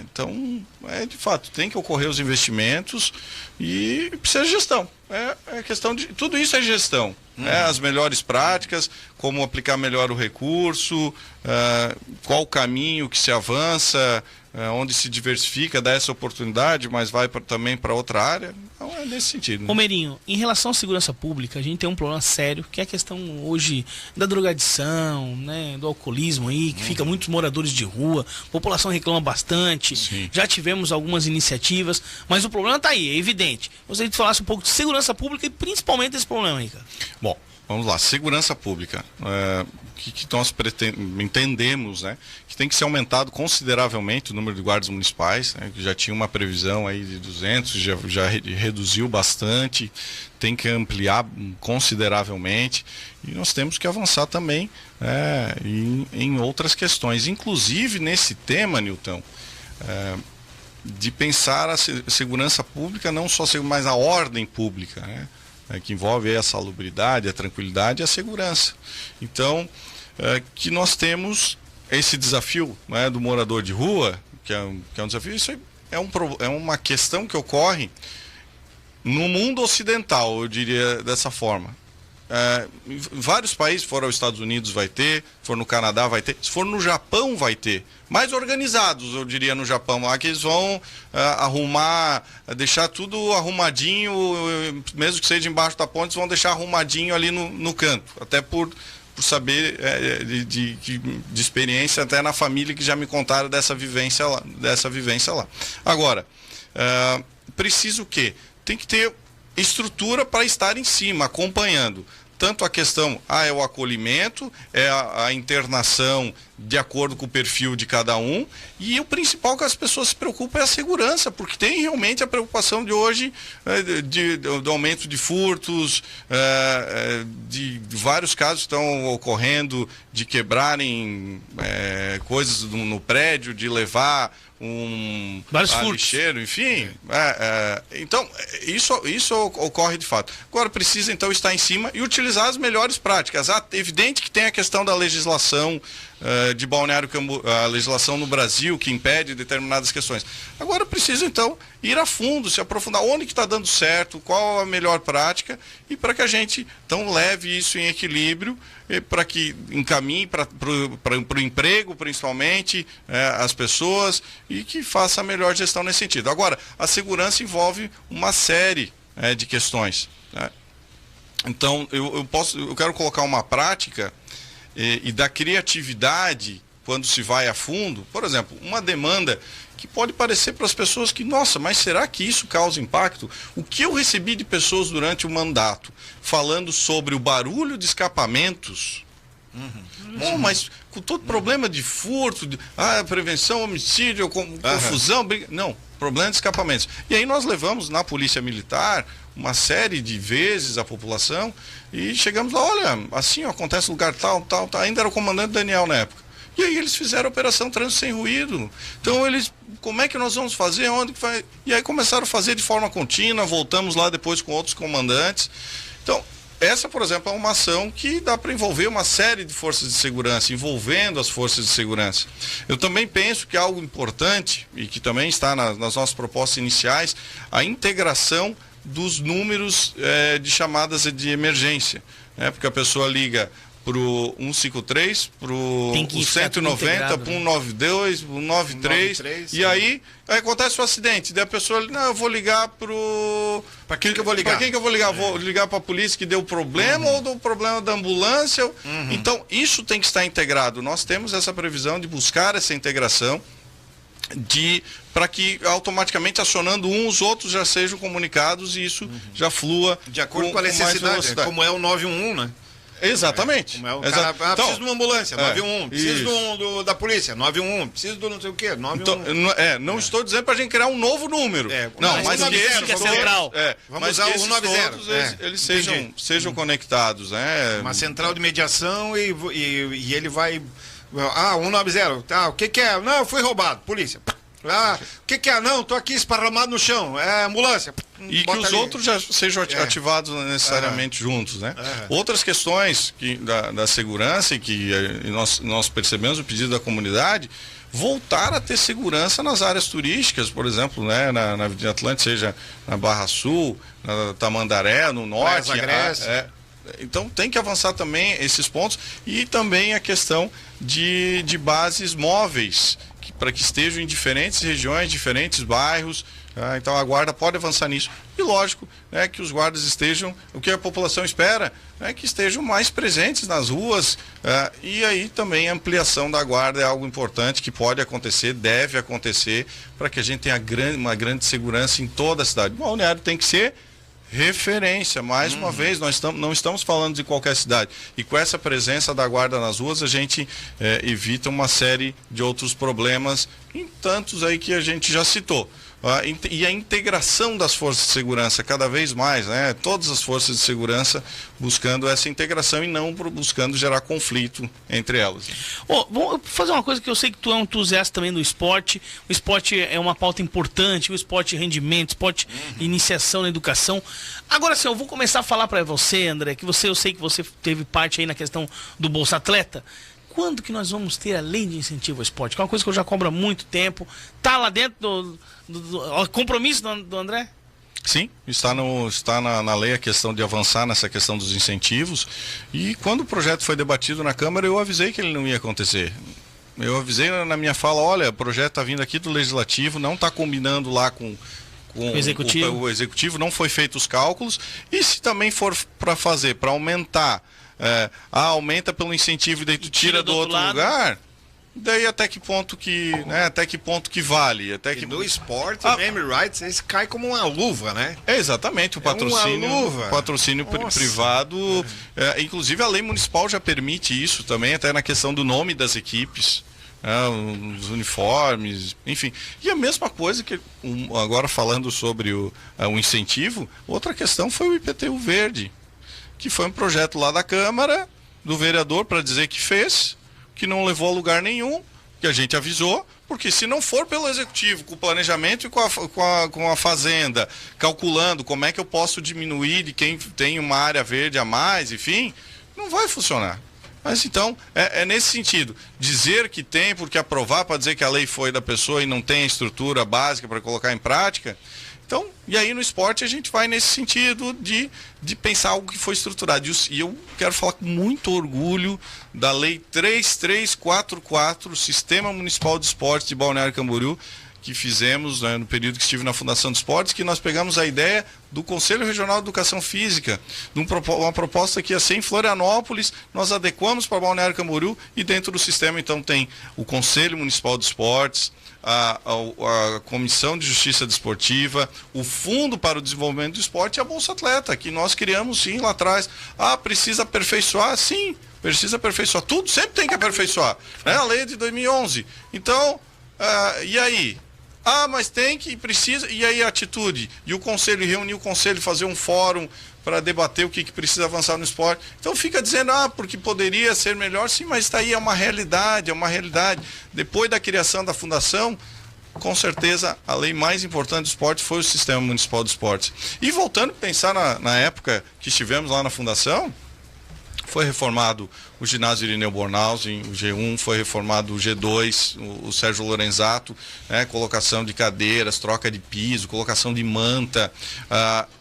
Então, de fato, tem que ocorrer os investimentos e precisa de gestão. É questão de... Tudo isso é gestão. As melhores práticas, como aplicar melhor o recurso, qual o caminho que se avança, onde se diversifica, dá essa oportunidade, mas vai também para outra área. Então é nesse sentido. Ô Meirinho, em relação à segurança pública, a gente tem um problema sério, que é a questão hoje da drogadição, né, do alcoolismo aí, que fica muitos moradores de rua, a população reclama bastante. Sim. Já tivemos algumas iniciativas, mas o problema está aí, é evidente. Gostaria que tu falasse um pouco de segurança pública e principalmente esse problema aí, cara. Bom, vamos lá, segurança pública. Que nós entendemos, né, que tem que ser aumentado consideravelmente o número de guardas municipais, né, que já tinha uma previsão aí de 200, já reduziu bastante, tem que ampliar consideravelmente e nós temos que avançar também em outras questões, inclusive nesse tema, Nilton, de pensar a segurança pública, não só mas a ordem pública, né, que envolve a salubridade, a tranquilidade e a segurança. Então, que nós temos esse desafio, né, do morador de rua, que é um desafio, isso é uma questão que ocorre no mundo ocidental, eu diria dessa forma. Em vários países, se for aos Estados Unidos vai ter, se for no Canadá vai ter, se for no Japão vai ter, mais organizados eu diria no Japão, lá que eles vão arrumar, deixar tudo arrumadinho, mesmo que seja embaixo da ponte, eles vão deixar arrumadinho ali no canto, até por saber de experiência até na família que já me contaram dessa vivência lá. Agora, precisa o quê? Tem que ter estrutura para estar em cima, acompanhando. Tanto a questão, é o acolhimento, é a internação de acordo com o perfil de cada um, e o principal que as pessoas se preocupam é a segurança, porque tem realmente a preocupação de hoje do aumento de furtos, de vários casos que estão ocorrendo, de quebrarem coisas no prédio, de levar lixeiro, enfim. Então, isso ocorre de fato. Agora precisa então estar em cima e utilizar as melhores práticas. É evidente que tem a questão da legislação de Balneário Camboriú, a legislação no Brasil que impede determinadas questões. Agora precisa então ir a fundo, se aprofundar onde que está dando certo, qual a melhor prática, e para que a gente então leve isso em equilíbrio, para que encaminhe para o emprego principalmente as pessoas, e que faça a melhor gestão nesse sentido. Agora, a segurança envolve uma série de questões, né? Então eu quero colocar uma prática e da criatividade quando se vai a fundo. Por exemplo, uma demanda que pode parecer para as pessoas que, nossa, mas será que isso causa impacto? O que eu recebi de pessoas durante o mandato falando sobre o barulho de escapamentos, Não, mas com todo problema de furto, prevenção, homicídio, confusão, briga, não, problema de escapamentos. E aí nós levamos na Polícia Militar uma série de vezes a população e chegamos lá, olha, assim acontece no lugar tal, ainda era o comandante Daniel na época. E aí eles fizeram a operação Trânsito Sem Ruído. Então como é que nós vamos fazer? Onde que vai? E aí começaram a fazer de forma contínua, voltamos lá depois com outros comandantes. Então, essa, por exemplo, é uma ação que dá para envolver uma série de forças de segurança, envolvendo as forças de segurança. Eu também penso que é algo importante, e que também está nas nossas propostas iniciais, a integração dos números de chamadas de emergência, né? Porque a pessoa liga para o 153, para o 190, para o 192, para o 93, e aí acontece o acidente. Daí a pessoa, não, eu vou ligar para quem que eu vou ligar? Para quem que eu vou ligar? Vou ligar para a polícia que deu problema ou do problema da ambulância? Então, isso tem que estar integrado. Nós temos essa previsão de buscar essa integração para que automaticamente acionando os outros já sejam comunicados e isso já flua de acordo com a necessidade, como é o 911, né? Exatamente. Preciso de uma ambulância, 911. Preciso da polícia, 911. Preciso do não sei o quê, 911. Então, não estou dizendo para a gente criar um novo número. Não, mas que é central. Vamos usar o 190. Eles sejam conectados, né? Uma central de mediação e ele vai... 190. Tá, o que é? Não, eu fui roubado. Polícia. O que é? Não, tô aqui esparramado no chão. É ambulância. E que os outros já sejam ativados necessariamente juntos, né? Outras questões da segurança e que nós percebemos o pedido da comunidade, voltar a ter segurança nas áreas turísticas, por exemplo, né, na Avenida Atlântica, seja na Barra Sul, na Tamandaré, no norte. Então tem que avançar também esses pontos e também a questão de bases móveis, para que estejam em diferentes regiões, diferentes bairros. Então a guarda pode avançar nisso. E lógico, né, que os guardas estejam, o que a população espera, né, que estejam mais presentes nas ruas. E aí também a ampliação da guarda é algo importante que pode acontecer, deve acontecer, para que a gente tenha uma grande segurança em toda a cidade. O balneário tem que ser referência, mais uma vez, nós não estamos falando de qualquer cidade, e com essa presença da guarda nas ruas a gente evita uma série de outros problemas, em tantos aí que a gente já citou. E a integração das forças de segurança cada vez mais, né? Todas as forças de segurança buscando essa integração e não buscando gerar conflito entre elas. Vou fazer uma coisa que eu sei que tu é um entusiasta também do esporte. O esporte é uma pauta importante, o esporte rendimento, esporte iniciação na educação. Agora sim, eu vou começar a falar para você, André, que eu sei que você teve parte aí na questão do Bolsa Atleta. Quando que nós vamos ter a lei de incentivo ao esporte? Que é uma coisa que eu já cobro há muito tempo. Está lá dentro do compromisso do André? Sim, está na lei a questão de avançar nessa questão dos incentivos. E quando o projeto foi debatido na Câmara, eu avisei que ele não ia acontecer. Eu avisei na minha fala, olha, o projeto está vindo aqui do Legislativo, não está combinando lá com o Executivo, não foi feito os cálculos. E se também for para aumentar... aumenta pelo incentivo e daí tu tira do outro lugar, daí até que ponto que vale, no esporte, name rights, esse cai como uma luva, né? Exatamente, o patrocínio privado, inclusive a lei municipal já permite isso também, até na questão do nome das equipes, os uniformes, enfim. E a mesma coisa que agora falando sobre o incentivo, outra questão foi o IPTU verde, que foi um projeto lá da Câmara, do vereador, para dizer que fez, que não levou a lugar nenhum, que a gente avisou, porque se não for pelo Executivo, com o planejamento e com a Fazenda, calculando como é que eu posso diminuir de quem tem uma área verde a mais, enfim, não vai funcionar. Mas então, é nesse sentido, dizer que tem, porque aprovar para dizer que a lei foi da pessoa e não tem a estrutura básica para colocar em prática. Então, e aí no esporte a gente vai nesse sentido de pensar algo que foi estruturado. E eu quero falar com muito orgulho da Lei 3344, Sistema Municipal de Esportes de Balneário Camboriú, que fizemos, né, no período que estive na Fundação de Esportes, que nós pegamos a ideia do Conselho Regional de Educação Física, uma proposta que ia ser em Florianópolis, nós adequamos para Balneário Camboriú e dentro do sistema então tem o Conselho Municipal de Esportes, a Comissão de Justiça Desportiva, o Fundo para o Desenvolvimento do Esporte e a Bolsa Atleta, que nós criamos sim lá atrás. Precisa aperfeiçoar? Sim, precisa aperfeiçoar. Tudo sempre tem que aperfeiçoar. Né? A lei é de 2011. Então, e aí? Ah, mas tem que, precisa, e aí a atitude? E o conselho, reunir o conselho, fazer um fórum para debater o que precisa avançar no esporte. Então fica dizendo, porque poderia ser melhor, sim, mas está aí, é uma realidade. Depois da criação da fundação, com certeza, a lei mais importante do esporte foi o Sistema Municipal do Esporte. E voltando a pensar na época que estivemos lá na fundação, foi reformado o ginásio Irineu Bornhausen, o G1, foi reformado o G2, o Sérgio Lorenzato, né, colocação de cadeiras, troca de piso, colocação de manta,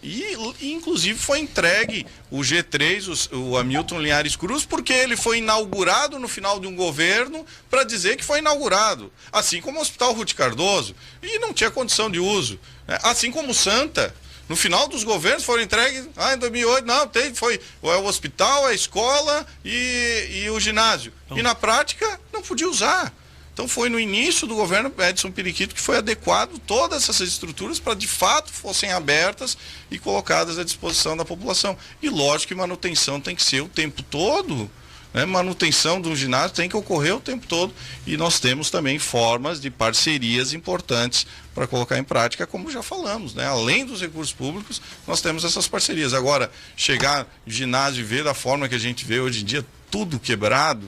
e inclusive foi entregue o G3, o Hamilton Linhares Cruz, porque ele foi inaugurado no final de um governo para dizer que foi inaugurado, assim como o Hospital Ruth Cardoso, e não tinha condição de uso, né? Assim como o Santa. No final dos governos foram entregues, em 2008, foi o hospital, a escola e o ginásio. E na prática, não podia usar. Então foi no início do governo Edson Periquito que foi adequado todas essas estruturas para de fato fossem abertas e colocadas à disposição da população. E lógico que manutenção tem que ser o tempo todo. Né? Manutenção do ginásio tem que ocorrer o tempo todo e nós temos também formas de parcerias importantes para colocar em prática, como já falamos, né? Além dos recursos públicos, nós temos essas parcerias. Agora, chegar no ginásio e ver da forma que a gente vê hoje em dia, tudo quebrado,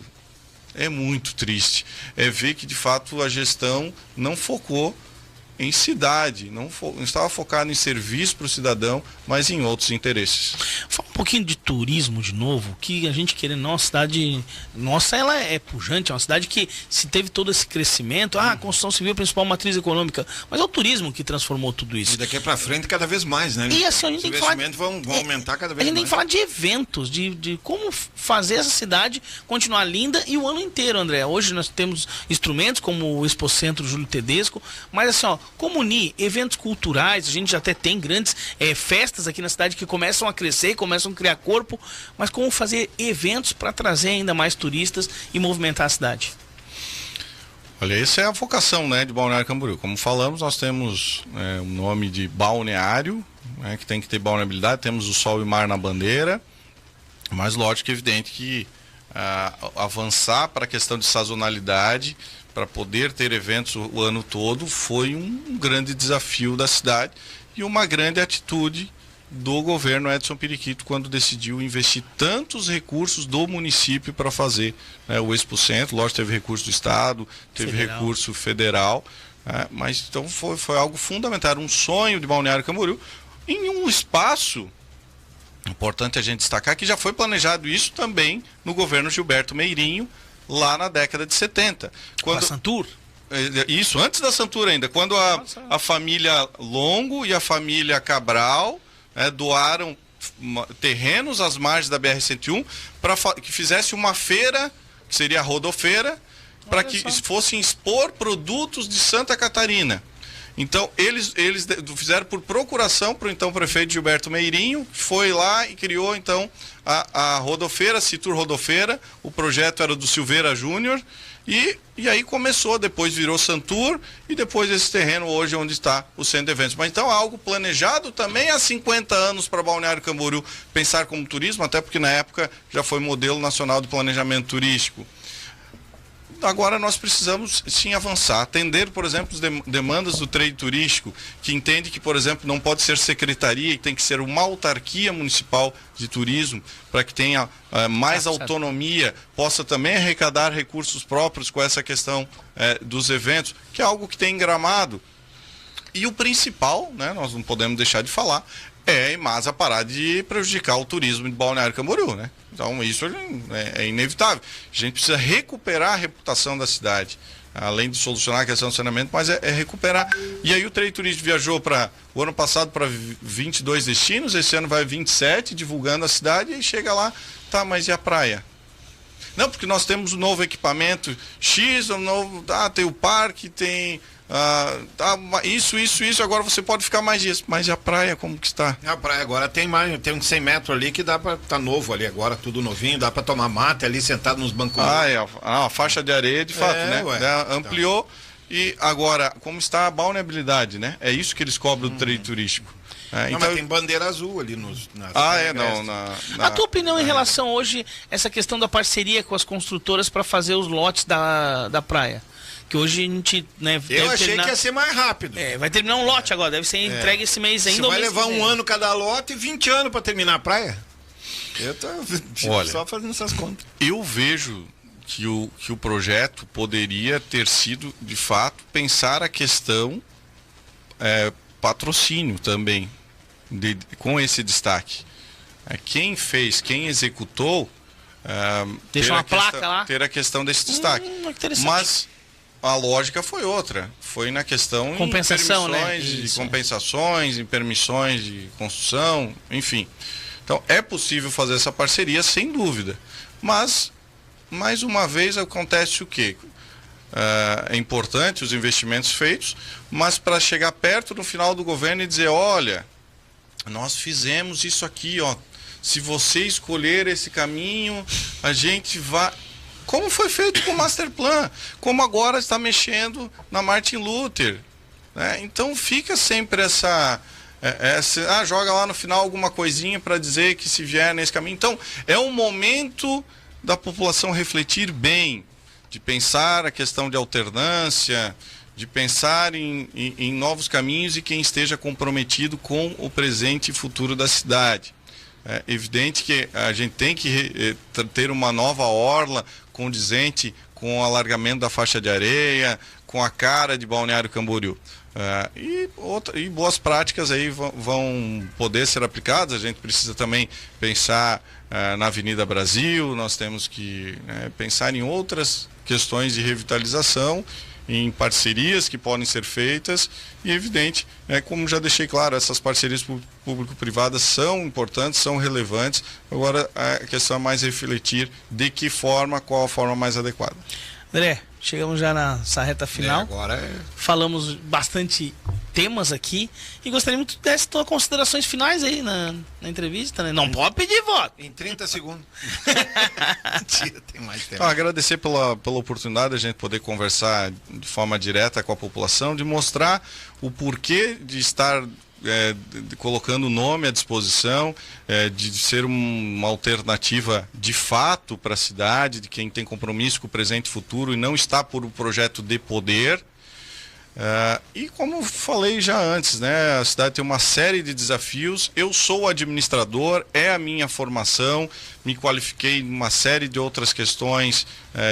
é muito triste. É ver que, de fato, a gestão não focou em cidade, não estava focado em serviço para o cidadão, mas em outros interesses. Fala um pouquinho de turismo de novo, que a gente querendo, nossa cidade, ela é pujante, é uma cidade que se teve todo esse crescimento, a construção civil é a principal matriz econômica, mas é o turismo que transformou tudo isso. E daqui para frente cada vez mais, né? E assim, a gente tem que falar, vão aumentar cada vez mais. A gente tem que falar de eventos, de como fazer essa cidade continuar linda e o ano inteiro, André. Hoje nós temos instrumentos como o Expocentro Júlio Tedesco, mas assim, como unir eventos culturais, a gente já até tem grandes festas aqui na cidade que começam a crescer, começam a criar corpo, mas como fazer eventos para trazer ainda mais turistas e movimentar a cidade? Olha, essa é a vocação, né, de Balneário Camboriú. Como falamos, nós temos o nome de balneário, né, que tem que ter balneabilidade, temos o sol e o mar na bandeira, mas lógico e evidente que avançar para a questão de sazonalidade, para poder ter eventos o ano todo, foi um grande desafio da cidade e uma grande atitude do governo Edson Periquito quando decidiu investir tantos recursos do município para fazer, né, o Expocentro. Lógico, teve recurso do Estado, teve recurso federal, mas então foi algo fundamental, um sonho de Balneário Camboriú em um espaço importante a gente destacar que já foi planejado isso também no governo Gilberto Meirinho, lá na década de 70. Quando a Santur? Isso, antes da Santur ainda, quando a família Longo e a família Cabral doaram terrenos às margens da BR-101 para que fizesse uma feira, que seria a rodofeira, para que fossem expor produtos de Santa Catarina. Então, eles fizeram por procuração para o então prefeito Gilberto Meirinho, que foi lá e criou, então, a rodofeira, Citur Rodofeira. O projeto era do Silveira Júnior, e aí começou, depois virou Santur, e depois esse terreno hoje onde está o centro de eventos. Mas então, algo planejado também há 50 anos para Balneário Camboriú pensar como turismo, até porque na época já foi modelo nacional de planejamento turístico. Agora nós precisamos sim avançar, atender, por exemplo, as demandas do trade turístico, que entende que, por exemplo, não pode ser secretaria e tem que ser uma autarquia municipal de turismo, para que tenha mais autonomia, possa também arrecadar recursos próprios com essa questão dos eventos, que é algo que tem em Gramado. E o principal, né, nós não podemos deixar de falar, é a EMASA parar de prejudicar o turismo de Balneário Camboriú, né? Então isso é inevitável. A gente precisa recuperar a reputação da cidade, além de solucionar a questão do saneamento, mas é recuperar. E aí o trade turístico viajou o ano passado para 22 destinos, esse ano vai 27, divulgando a cidade, e chega lá, tá, mas e a praia? Não, porque nós temos um novo equipamento X, tem o parque, tem isso, agora você pode ficar mais dias. Mas e a praia, como que está? A praia agora tem uns 100 metros ali que dá para tá novo ali agora, tudo novinho, dá para tomar mate ali sentado nos bancos. A faixa de areia de fato, né? Ampliou. E agora, como está a balneabilidade, né? É isso que eles cobram do trade turístico. Então, mas tem bandeira azul ali A tua opinião em relação hoje essa questão da parceria com as construtoras para fazer os lotes da praia? que hoje a gente, né, eu achei que ia ser mais rápido. Vai terminar um lote agora, deve ser entregue esse mês ainda. Você vai levar um ano cada lote e 20 anos para terminar a praia? Eu tô só fazendo essas contas. Eu vejo que o projeto poderia ter sido, de fato, pensar a questão patrocínio também, com esse destaque. Quem fez, quem executou, deixa uma placa lá. Ter a questão desse destaque. Mas a lógica foi outra. Foi na questão compensação, de compensações, em permissões de construção, enfim. Então, é possível fazer essa parceria, sem dúvida. Mas, mais uma vez, acontece o quê? É importante os investimentos feitos, mas para chegar perto no final do governo e dizer, olha, nós fizemos isso aqui, ó. Se você escolher esse caminho, a gente vai... Como foi feito com o Masterplan, como agora está mexendo na Martin Luther, né? Então fica sempre essa joga lá no final alguma coisinha para dizer que se vier nesse caminho. Então é um momento da população refletir bem, de pensar a questão de alternância, de pensar em novos caminhos e quem esteja comprometido com o presente e futuro da cidade. É evidente que a gente tem que ter uma nova orla condizente com o alargamento da faixa de areia, com a cara de Balneário Camboriú. E boas práticas aí vão poder ser aplicadas. A gente precisa também pensar na Avenida Brasil, nós temos que pensar em outras questões de revitalização, em parcerias que podem ser feitas e, evidente, como já deixei claro, essas parcerias público-privadas são importantes, são relevantes. Agora, a questão é mais refletir de que forma, qual a forma mais adequada. André, chegamos já nessa reta final. Falamos bastante temas aqui e gostaria muito de ter tuas considerações finais aí na entrevista, né? Não pode pedir voto. Em 30 segundos. Tem mais tempo. Então, agradecer pela oportunidade de a gente poder conversar de forma direta com a população, de mostrar o porquê de estar colocando o nome à disposição, de ser uma alternativa de fato para a cidade, de quem tem compromisso com o presente e futuro e não está por um projeto de poder. E como falei já antes, né, a cidade tem uma série de desafios. Eu sou administrador, é a minha formação, me qualifiquei em uma série de outras questões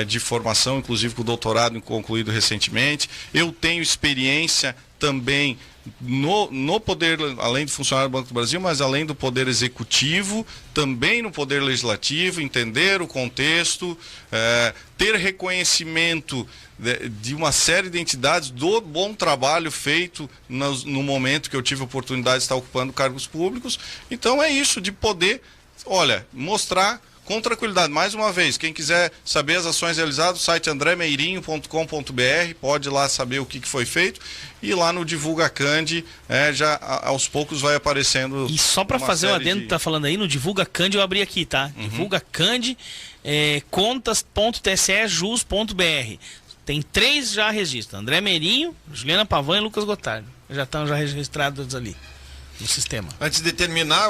de formação, inclusive com o doutorado concluído recentemente. Eu tenho experiência também no poder, além de funcionário do Banco do Brasil, mas além do poder executivo, também no poder legislativo, entender o contexto, ter reconhecimento de uma série de entidades do bom trabalho feito no momento que eu tive a oportunidade de estar ocupando cargos públicos. Então é isso, de poder, mostrar com tranquilidade. Mais uma vez, quem quiser saber as ações realizadas, o site andremeirinho.com.br, pode ir lá saber o que foi feito, e lá no Divulga Candi, já aos poucos vai aparecendo. E só para fazer o adendo que tá falando aí, no Divulga Candi eu abri aqui, tá? Divulga Candi, contas.tsejus.br. Tem 3 já registros, André Meirinho, Juliana Pavan e Lucas Gotardo. Já estão registrados ali no sistema. Antes de terminar,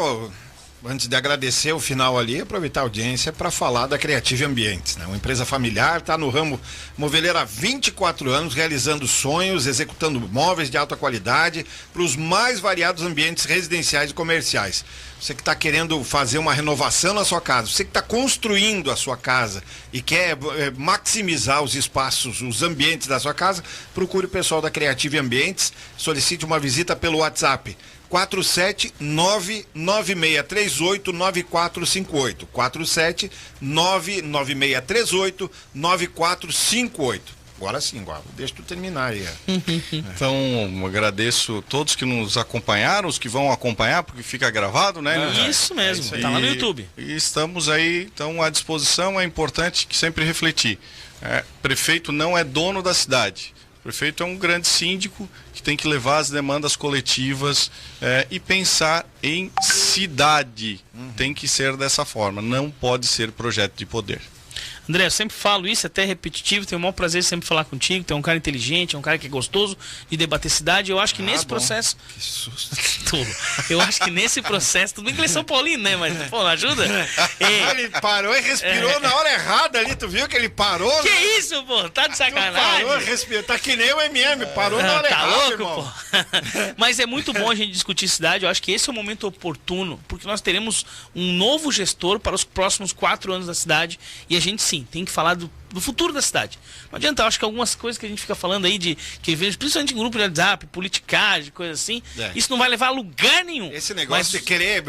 antes de agradecer o final ali, aproveitar a audiência para falar da Creative Ambientes, né? Uma empresa familiar, está no ramo moveleiro há 24 anos, realizando sonhos, executando móveis de alta qualidade para os mais variados ambientes residenciais e comerciais. Você que está querendo fazer uma renovação na sua casa, você que está construindo a sua casa e quer maximizar os espaços, os ambientes da sua casa, procure o pessoal da Creative Ambientes, solicite uma visita pelo WhatsApp 47996389458. 47996389458. Agora sim, deixa tu terminar aí. Então, agradeço todos que nos acompanharam, os que vão acompanhar, porque fica gravado, né? Isso mesmo, tá lá no YouTube. E estamos aí, então, à disposição. É importante que sempre refletir. Prefeito não é dono da cidade. O prefeito é um grande síndico que tem que levar as demandas coletivas e pensar em cidade. Tem que ser dessa forma, não pode ser projeto de poder. André, eu sempre falo isso, até repetitivo, tenho o maior prazer sempre falar contigo, tu é um cara inteligente, é um cara que é gostoso de debater cidade. Eu acho que nesse processo... Que susto. Tulo. Eu acho que nesse processo, tudo bem que eles são paulinos, né? Mas, pô, ajuda. Ele parou e respirou na hora errada ali, tu viu que ele parou? Que isso, pô? Tá de sacanagem? Parou e respirou, tá que nem o MM, parou na hora tá errada, louco, irmão. pô? Mas é muito bom a gente discutir cidade, eu acho que esse é o momento oportuno, porque nós teremos um novo gestor para os próximos 4 anos da cidade, e a gente sim, tem que falar do futuro da cidade. Não adianta, eu acho que algumas coisas que a gente fica falando aí que vejo, principalmente em grupo de WhatsApp, politicagem, coisa assim, isso não vai levar a lugar nenhum. Esse negócio de querer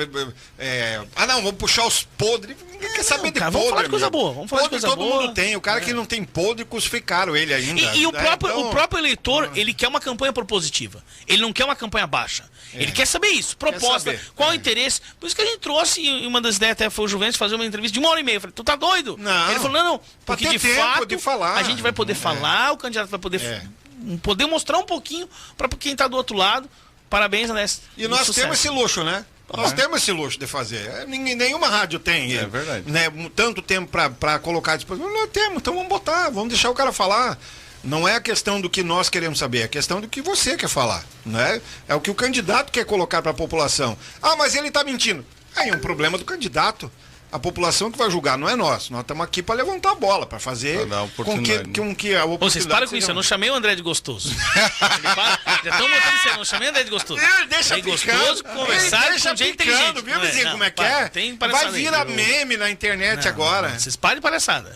não, vamos puxar os podres. Ninguém quer saber de podre. Vamos falar de coisa boa. Vamos falar podre de coisa todo boa. mundo tem. O cara que não tem podre, crucificaram ele ainda. E o próprio eleitor, ele quer uma campanha propositiva. Ele não quer uma campanha baixa. Ele quer saber isso. Proposta. Qual o interesse? Por isso que a gente trouxe, e uma das ideias até foi o Juventus fazer uma entrevista de 1h30. Eu falei, tu tá doido? Não. Ele falou, não. Porque de fato, de falar. a gente vai poder falar, o candidato vai poder mostrar um pouquinho para quem tá do outro lado. Parabéns, Anésio. E nós temos esse luxo, né? Nós temos esse luxo de fazer. Nenhuma rádio tem. É verdade. Né, tanto tempo para colocar disponível. Nós temos, então vamos botar, vamos deixar o cara falar. Não é a questão do que nós queremos saber, é a questão do que você quer falar. Né? É o que o candidato quer colocar para a população. Ah, mas ele está mentindo. Aí é um problema do candidato. A população que vai julgar, não é nós. Nós estamos aqui para levantar a bola, para fazer com que a oportunidade... Vocês param com isso, eu não chamei o André de gostoso. Já estão botando isso aí, eu não chamei o André de gostoso. Ele deixa gostoso, conversar com gente inteligente. Viu, vizinho, como é que é? Vai virar meme na internet agora. Vocês parem de palhaçada.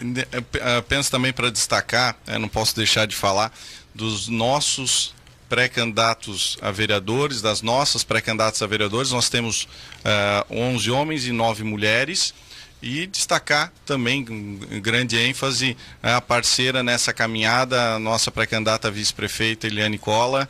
Penso também para destacar, não posso deixar de falar, dos nossos pré-candidatos a vereadores, das nossas pré-candidatas a vereadores. Nós temos 11 homens e 9 mulheres. E destacar também, com grande ênfase, a parceira nessa caminhada, a nossa pré-candidata vice-prefeita Eliane Cola,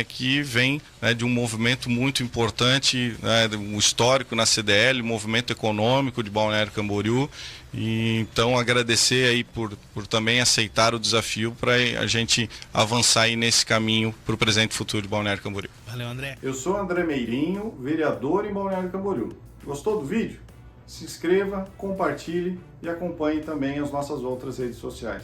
que vem de um movimento muito importante, um histórico na CDL, um movimento econômico de Balneário Camboriú. E, então agradecer aí por também aceitar o desafio para a gente avançar aí nesse caminho para o presente e futuro de Balneário Camboriú. Valeu, André. Eu sou André Meirinho, vereador em Balneário Camboriú. Gostou do vídeo? Se inscreva, compartilhe e acompanhe também as nossas outras redes sociais.